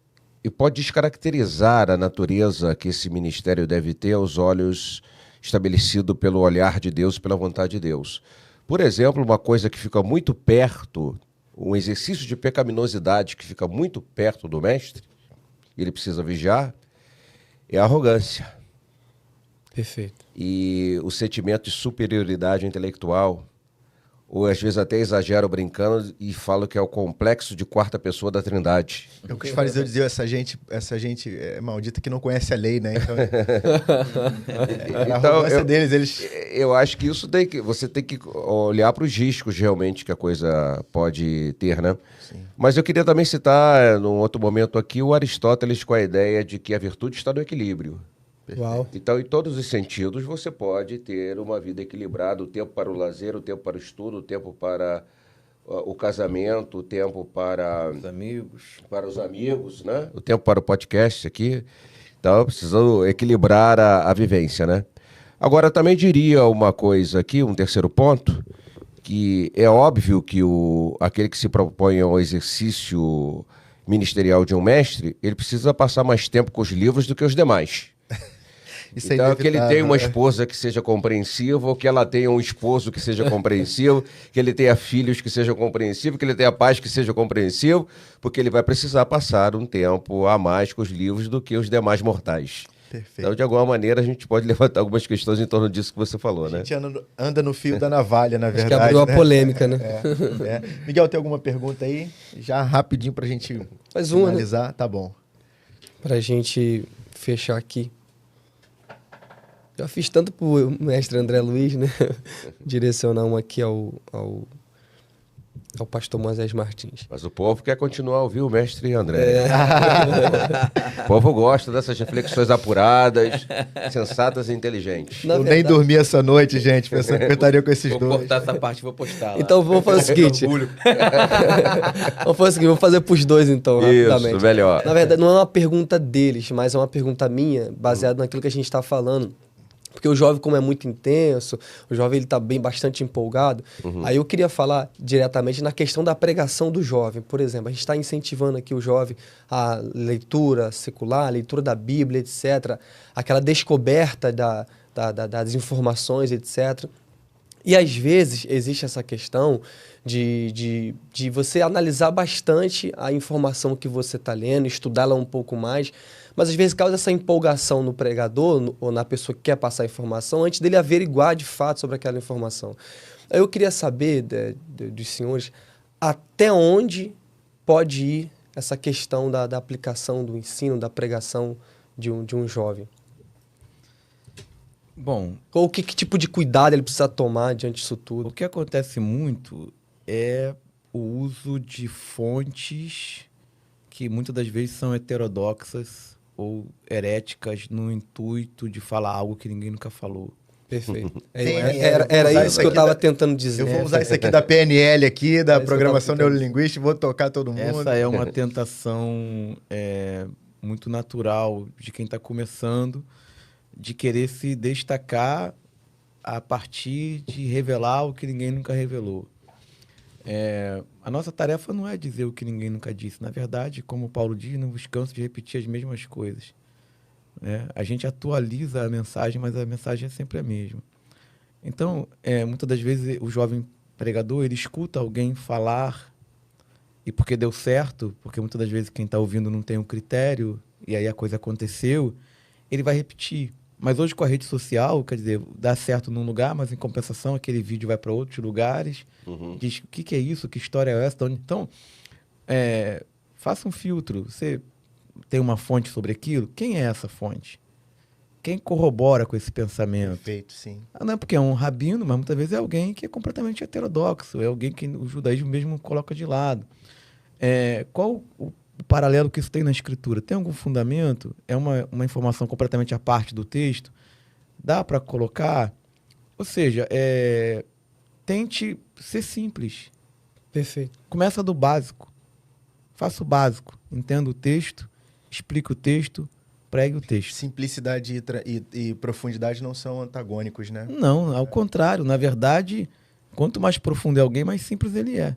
pode descaracterizar a natureza que esse ministério deve ter aos olhos estabelecido pelo olhar de Deus, pela vontade de Deus. Por exemplo, uma coisa que fica muito perto, um exercício de pecaminosidade que fica muito perto do mestre, ele precisa vigiar, é a arrogância. Perfeito. E o sentimento de superioridade intelectual, ou às vezes até exagero brincando e falo que é o complexo de 4ª pessoa da Trindade. É o que os fariseus diziam, essa gente é maldita que não conhece a lei, né? Então, a arrogância deles... Eu acho que você tem que olhar para os riscos realmente que a coisa pode ter, né? Sim. Mas eu queria também citar, num outro momento aqui, o Aristóteles com a ideia de que a virtude está no equilíbrio. Uau. Então, em todos os sentidos, você pode ter uma vida equilibrada, o tempo para o lazer, o tempo para o estudo, o tempo para o casamento, o tempo para os amigos, né? O tempo para o podcast aqui. Então, precisando equilibrar a vivência, né? Agora, também diria uma coisa aqui, um terceiro ponto, que é óbvio que aquele que se propõe ao exercício ministerial de um mestre, ele precisa passar mais tempo com os livros do que os demais. Isso então, que ele tenha uma esposa que seja compreensiva, ou que ela tenha um esposo que seja compreensivo, que ele tenha filhos que sejam compreensivos, que ele tenha pais que sejam compreensivos, porque ele vai precisar passar um tempo a mais com os livros do que os demais mortais. Perfeito. Então, de alguma maneira, a gente pode levantar algumas questões em torno disso que você falou, né? A gente anda no fio da navalha, na verdade. Acho que abriu a polêmica, né? Miguel, tem alguma pergunta aí? Já rapidinho pra gente finalizar, né? Tá bom. Pra gente fechar aqui. Já fiz tanto pro mestre André Luiz, né? Direcionar um aqui ao pastor Moisés Martins. Mas o povo quer continuar a ouvir o mestre André. O povo gosta dessas reflexões apuradas, sensatas e inteligentes. Eu nem dormi essa noite, gente, pensando que eu estaria com esses dois. Vou cortar essa parte e vou postar lá. Então vamos fazer o seguinte. Vou fazer pros dois, então, rapidamente. Isso, melhor. Na verdade, não é uma pergunta deles, mas é uma pergunta minha, baseada naquilo que a gente está falando. Porque o jovem, como é muito intenso, o jovem ele está bastante empolgado. Aí eu queria falar diretamente na questão da pregação do jovem. Por exemplo, a gente está incentivando aqui o jovem a leitura secular, a leitura da Bíblia, etc. Aquela descoberta das informações, etc. E às vezes existe essa questão de você analisar bastante a informação que você está lendo, estudá-la um pouco mais, mas às vezes causa essa empolgação no pregador ou na pessoa que quer passar a informação antes dele averiguar de fato sobre aquela informação. Eu queria saber dos senhores até onde pode ir essa questão da aplicação do ensino, da pregação de um jovem. Bom, ou que tipo de cuidado ele precisa tomar diante disso tudo? O que acontece muito é o uso de fontes que muitas das vezes são heterodoxas ou heréticas no intuito de falar algo que ninguém nunca falou. Perfeito. Era isso que eu estava tentando dizer. Eu vou usar isso aqui da PNL aqui, da Programação Neurolinguística, vou tocar todo mundo. Essa é uma tentação muito natural de quem está começando, de querer se destacar a partir de revelar o que ninguém nunca revelou. A nossa tarefa não é dizer o que ninguém nunca disse. Na verdade, como o Paulo diz, não nos canso de repetir as mesmas coisas. A gente atualiza a mensagem, mas a mensagem é sempre a mesma. Então, muitas das vezes, o jovem pregador, ele escuta alguém falar, e porque deu certo, porque muitas das vezes quem está ouvindo não tem um critério, e aí a coisa aconteceu, ele vai repetir. Mas hoje com a rede social, quer dizer, dá certo num lugar, mas em compensação aquele vídeo vai para outros lugares, diz o que é isso, que história é essa? Então, faça um filtro. Você tem uma fonte sobre aquilo? Quem é essa fonte? Quem corrobora com esse pensamento? Perfeito, sim. Não é porque é um rabino, mas muitas vezes é alguém que é completamente heterodoxo, é alguém que o judaísmo mesmo coloca de lado. Qual o paralelo que isso tem na escritura? Tem algum fundamento? É uma informação completamente à parte do texto? Dá para colocar? Ou seja, tente ser simples. Perfeito. Começa do básico. Faça o básico. Entenda o texto, explique o texto, pregue o texto. Simplicidade e profundidade não são antagônicos, né? Não, ao contrário. Na verdade, quanto mais profundo é alguém, mais simples ele é.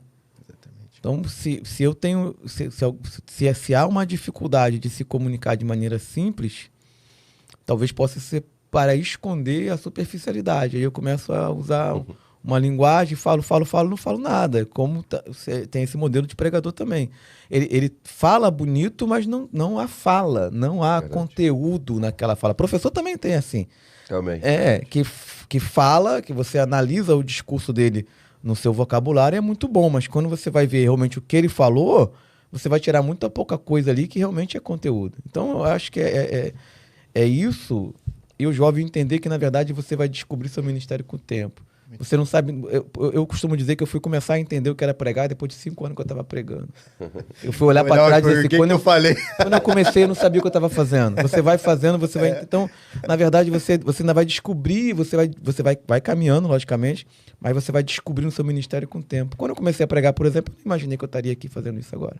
Então, se eu tenho, se há uma dificuldade de se comunicar de maneira simples, talvez possa ser para esconder a superficialidade. Aí eu começo a usar uma linguagem, falo, não falo nada. Como tem esse modelo de pregador também. Ele fala bonito, mas não há fala, não há conteúdo naquela fala. Professor também tem assim. Também. Que fala, que você analisa o discurso dele no seu vocabulário, é muito bom, mas quando você vai ver realmente o que ele falou, você vai tirar muita pouca coisa ali que realmente é conteúdo. Então, eu acho que é isso, e o jovem entender que, na verdade, você vai descobrir seu ministério com o tempo. Você não sabe... Eu costumo dizer que eu fui começar a entender o que era pregar depois de 5 anos que eu estava pregando. Eu fui olhar para trás e dizer assim, quando eu comecei, eu não sabia o que eu estava fazendo. Você vai fazendo, você vai... Então, na verdade, você ainda vai descobrir, você vai caminhando, logicamente, mas você vai descobrindo o seu ministério com o tempo. Quando eu comecei a pregar, por exemplo, eu não imaginei que eu estaria aqui fazendo isso agora.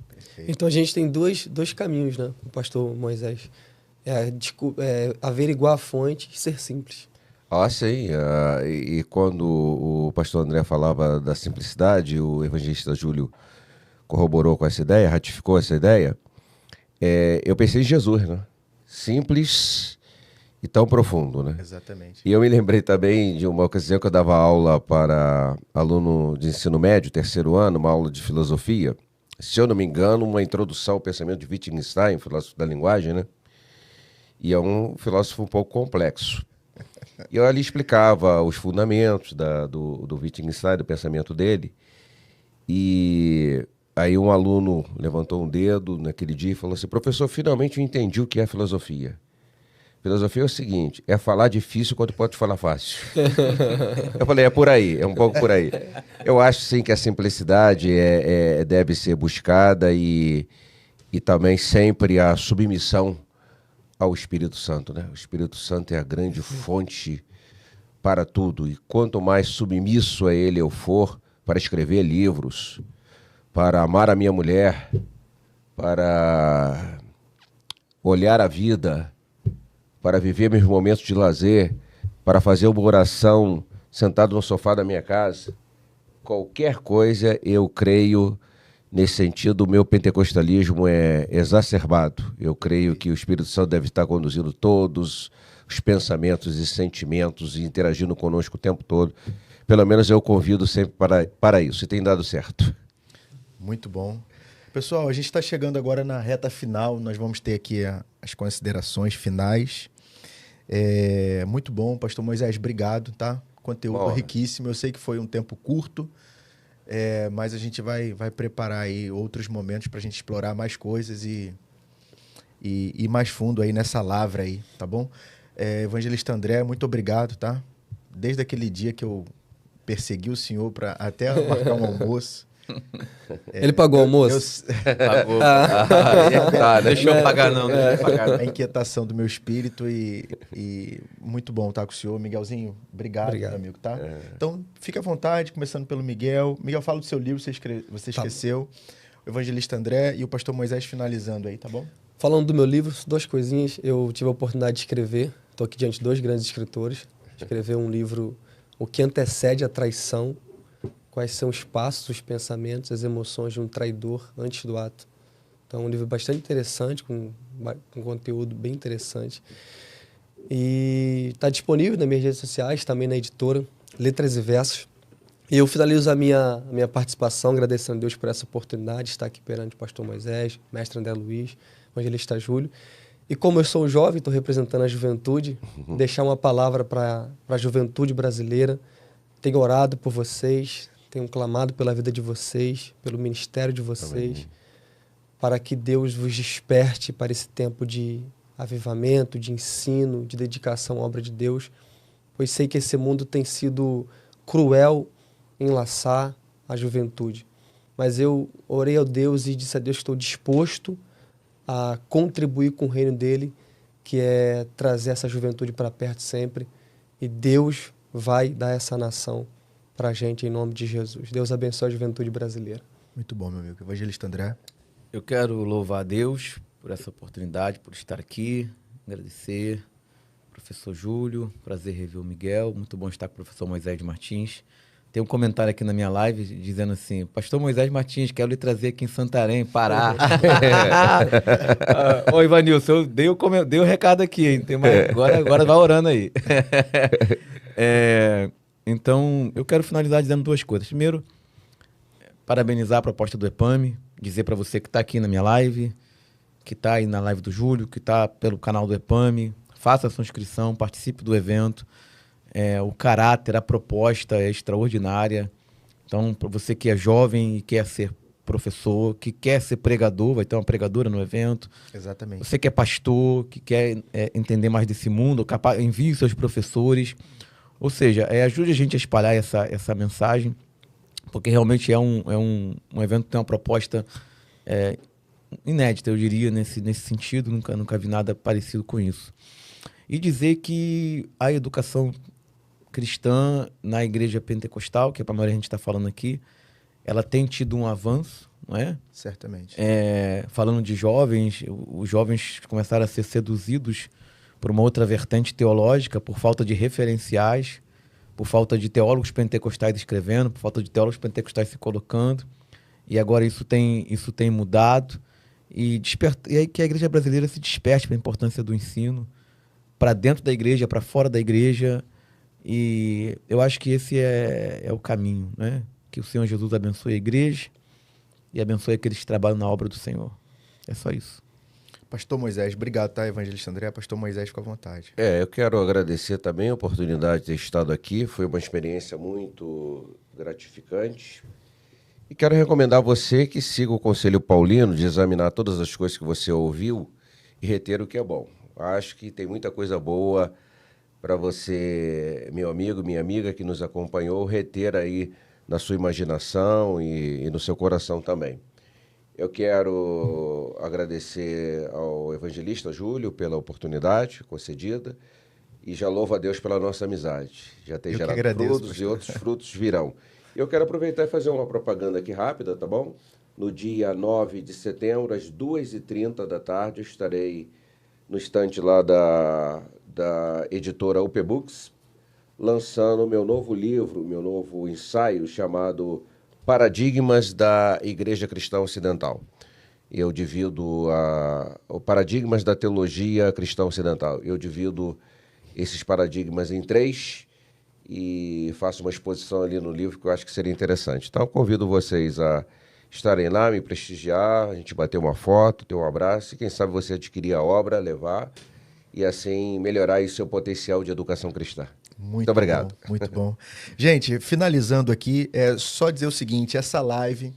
Perfeito. Então, a gente tem dois caminhos, né, o pastor Moisés. Averiguar a fonte e ser simples. Sim. E quando o pastor André falava da simplicidade, o evangelista Júlio corroborou com essa ideia, ratificou essa ideia, eu pensei em Jesus, né? Simples e tão profundo, né? Exatamente. E eu me lembrei também de uma ocasião que eu dava aula para aluno de ensino médio, terceiro ano, uma aula de filosofia. Se eu não me engano, uma introdução ao pensamento de Wittgenstein, filósofo da linguagem, né? E é um filósofo um pouco complexo. E eu ali explicava os fundamentos do Wittgenstein, do pensamento dele. E aí um aluno levantou um dedo naquele dia e falou assim: professor, finalmente eu entendi o que é filosofia. Filosofia é o seguinte: é falar difícil quando pode falar fácil. Eu falei, é por aí, é um pouco por aí. Eu acho sim que a simplicidade deve ser buscada e também sempre a submissão ao Espírito Santo, né? O Espírito Santo é a grande fonte para tudo. E quanto mais submisso a ele eu for para escrever livros, para amar a minha mulher, para olhar a vida, para viver meus momentos de lazer, para fazer uma oração sentado no sofá da minha casa, qualquer coisa, eu creio, nesse sentido, o meu pentecostalismo é exacerbado. Eu creio que o Espírito Santo deve estar conduzindo todos os pensamentos e sentimentos e interagindo conosco o tempo todo. Pelo menos eu convido sempre para isso, e tem dado certo. Muito bom. Pessoal, a gente está chegando agora na reta final, nós vamos ter aqui as considerações finais. Muito bom, pastor Moisés, obrigado, tá? Conteúdo riquíssimo, eu sei que foi um tempo curto, mas a gente vai preparar aí outros momentos para a gente explorar mais coisas e ir mais fundo aí nessa lavra aí, tá bom? Evangelista André, muito obrigado, tá? Desde aquele dia que eu persegui o senhor para até marcar um almoço. Ele pagou o almoço? Pagou. Deixa eu pagar não. Deixa eu pagar. A inquietação do meu espírito e muito bom estar com o senhor. Miguelzinho, obrigado. Meu amigo, tá? Então, fique à vontade, começando pelo Miguel. Miguel, fala do seu livro, você esqueceu. O Evangelista André e o pastor Moisés finalizando aí, tá bom? Falando do meu livro, duas coisinhas. Eu tive a oportunidade de escrever. Estou aqui diante de dois grandes escritores. Escrever um livro, O que antecede a traição. Quais são os passos, os pensamentos, as emoções de um traidor antes do ato. Então, é um livro bastante interessante, com conteúdo bem interessante. E está disponível nas minhas redes sociais, também na editora, Letras e Versos. E eu finalizo a minha participação, agradecendo a Deus por essa oportunidade de estar aqui perante o pastor Moisés, mestre André Luiz, evangelista Júlio. E como eu sou um jovem, estou representando a juventude, deixar uma palavra para a juventude brasileira. Tenho orado por vocês, tenho clamado pela vida de vocês, pelo ministério de vocês, amém, para que Deus vos desperte para esse tempo de avivamento, de ensino, de dedicação à obra de Deus, pois sei que esse mundo tem sido cruel em laçar a juventude. Mas eu orei a Deus e disse a Deus que estou disposto a contribuir com o reino dele, que é trazer essa juventude para perto sempre, e Deus vai dar essa nação para a gente, em nome de Jesus. Deus abençoe a juventude brasileira. Muito bom, meu amigo. Evangelista André. Eu quero louvar a Deus por essa oportunidade, por estar aqui, agradecer professor Júlio, prazer rever o Miguel, muito bom estar com o professor Moisés Martins. Tem um comentário aqui na minha live dizendo assim: pastor Moisés Martins, quero lhe trazer aqui em Santarém, Pará. Ô, Ivanilson, eu dei o recado aqui, hein? Agora vai orando aí. Então, eu quero finalizar dizendo duas coisas. Primeiro, parabenizar a proposta do EPAMI, dizer para você que está aqui na minha live, que está aí na live do Júlio, que está pelo canal do EPAMI, faça a sua inscrição, participe do evento. O caráter, a proposta é extraordinária. Então, para você que é jovem e quer ser professor, que quer ser pregador, vai ter uma pregadora no evento. Exatamente. Você que é pastor, que quer entender mais desse mundo, envie seus professores. Ou seja, ajude a gente a espalhar essa mensagem, porque realmente é um evento que tem uma proposta inédita, eu diria, nesse sentido. Nunca vi nada parecido com isso. E dizer que a educação cristã na igreja pentecostal, que a maioria a gente está falando aqui, ela tem tido um avanço, não é? Certamente. Falando de jovens, os jovens começaram a ser seduzidos por uma outra vertente teológica, por falta de referenciais, por falta de teólogos pentecostais escrevendo, por falta de teólogos pentecostais se colocando. E agora isso tem mudado. E aí que a igreja brasileira se desperte para a importância do ensino, para dentro da igreja, para fora da igreja. E eu acho que esse é o caminho, né? Que o Senhor Jesus abençoe a igreja e abençoe aqueles que trabalham na obra do Senhor. É só isso. Pastor Moisés, obrigado, tá, evangelista André? Pastor Moisés, fica à vontade. Eu quero agradecer também a oportunidade de ter estado aqui. Foi uma experiência muito gratificante. E quero recomendar a você que siga o Conselho Paulino de examinar todas as coisas que você ouviu e reter o que é bom. Acho que tem muita coisa boa para você, meu amigo, minha amiga que nos acompanhou, reter aí na sua imaginação e no seu coração também. Eu quero agradecer ao evangelista Júlio pela oportunidade concedida e já louvo a Deus pela nossa amizade. Já tem gerado frutos e outros frutos virão. Eu quero aproveitar e fazer uma propaganda aqui rápida, tá bom? No dia 9 de setembro, às 2h30 da tarde, eu estarei no estande lá da editora UP Books, lançando meu novo livro, meu novo ensaio chamado Paradigmas da Igreja Cristã Ocidental. Eu divido o Paradigmas da Teologia Cristã Ocidental. Eu divido esses paradigmas em 3 e faço uma exposição ali no livro que eu acho que seria interessante. Então, convido vocês a estarem lá, me prestigiar, a gente bater uma foto, ter um abraço e quem sabe você adquirir a obra, levar e assim melhorar aí seu potencial de educação cristã. Muito obrigado. Bom, muito bom. Gente, finalizando aqui, é só dizer o seguinte, essa live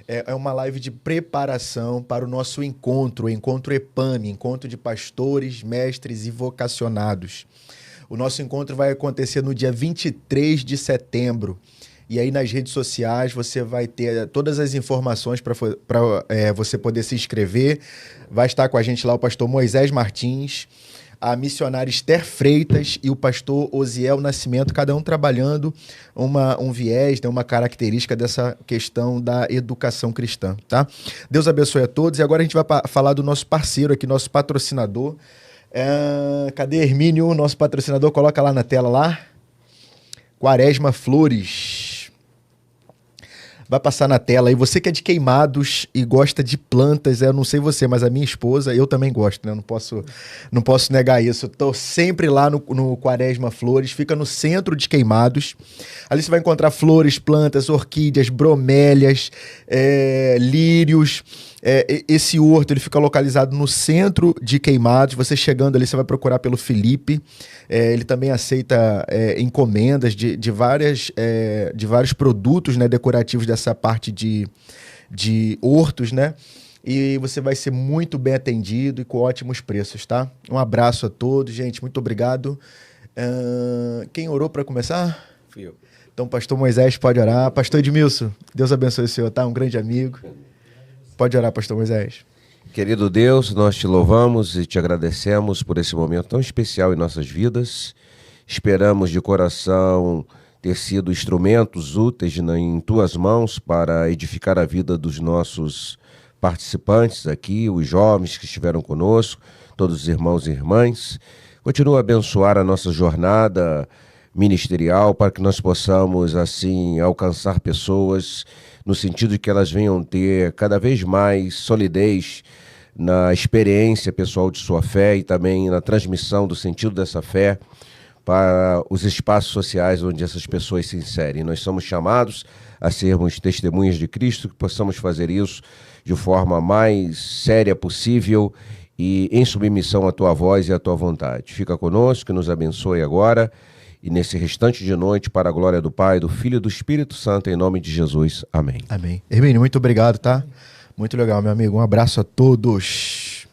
é uma live de preparação para o nosso encontro, o Encontro EPAMI, Encontro de Pastores, Mestres e Vocacionados. O nosso encontro vai acontecer no dia 23 de setembro. E aí nas redes sociais você vai ter todas as informações para você poder se inscrever. Vai estar com a gente lá o pastor Moisés Martins, a missionária Esther Freitas e o pastor Osiel Nascimento, cada um trabalhando um viés, né, uma característica dessa questão da educação cristã, tá? Deus abençoe a todos. E agora a gente vai falar do nosso parceiro aqui, nosso patrocinador. Cadê Hermínio, nosso patrocinador? Coloca lá na tela lá. Quaresma Flores. Vai passar na tela aí. Você que é de Queimados e gosta de plantas, eu não sei você, mas a minha esposa, eu também gosto, né? Não posso negar isso. Estou sempre lá no Quaresma Flores, fica no centro de Queimados. Ali você vai encontrar flores, plantas, orquídeas, bromélias, lírios. Esse horto ele fica localizado no centro de Queimados. Você chegando ali, você vai procurar pelo Felipe. Ele também aceita encomendas de vários produtos, né, decorativos dessa parte de hortos, né? E você vai ser muito bem atendido e com ótimos preços, tá? Um abraço a todos, gente. Muito obrigado. Quem orou para começar? Fui eu. Então, pastor Moisés pode orar. Pastor Edmilson, Deus abençoe o senhor, tá? Um grande amigo. Pode orar, pastor Moisés. Querido Deus, nós te louvamos e te agradecemos por esse momento tão especial em nossas vidas. Esperamos de coração ter sido instrumentos úteis em tuas mãos para edificar a vida dos nossos participantes aqui, os jovens que estiveram conosco, todos os irmãos e irmãs. Continua a abençoar a nossa jornada ministerial para que nós possamos, assim, alcançar pessoas no sentido de que elas venham ter cada vez mais solidez na experiência pessoal de sua fé e também na transmissão do sentido dessa fé para os espaços sociais onde essas pessoas se inserem. Nós somos chamados a sermos testemunhas de Cristo, que possamos fazer isso de forma mais séria possível e em submissão à tua voz e à tua vontade. Fica conosco, que nos abençoe agora e nesse restante de noite, para a glória do Pai, do Filho e do Espírito Santo, em nome de Jesus. Amém. Amém. Hermínio, muito obrigado, tá? Muito legal, meu amigo. Um abraço a todos.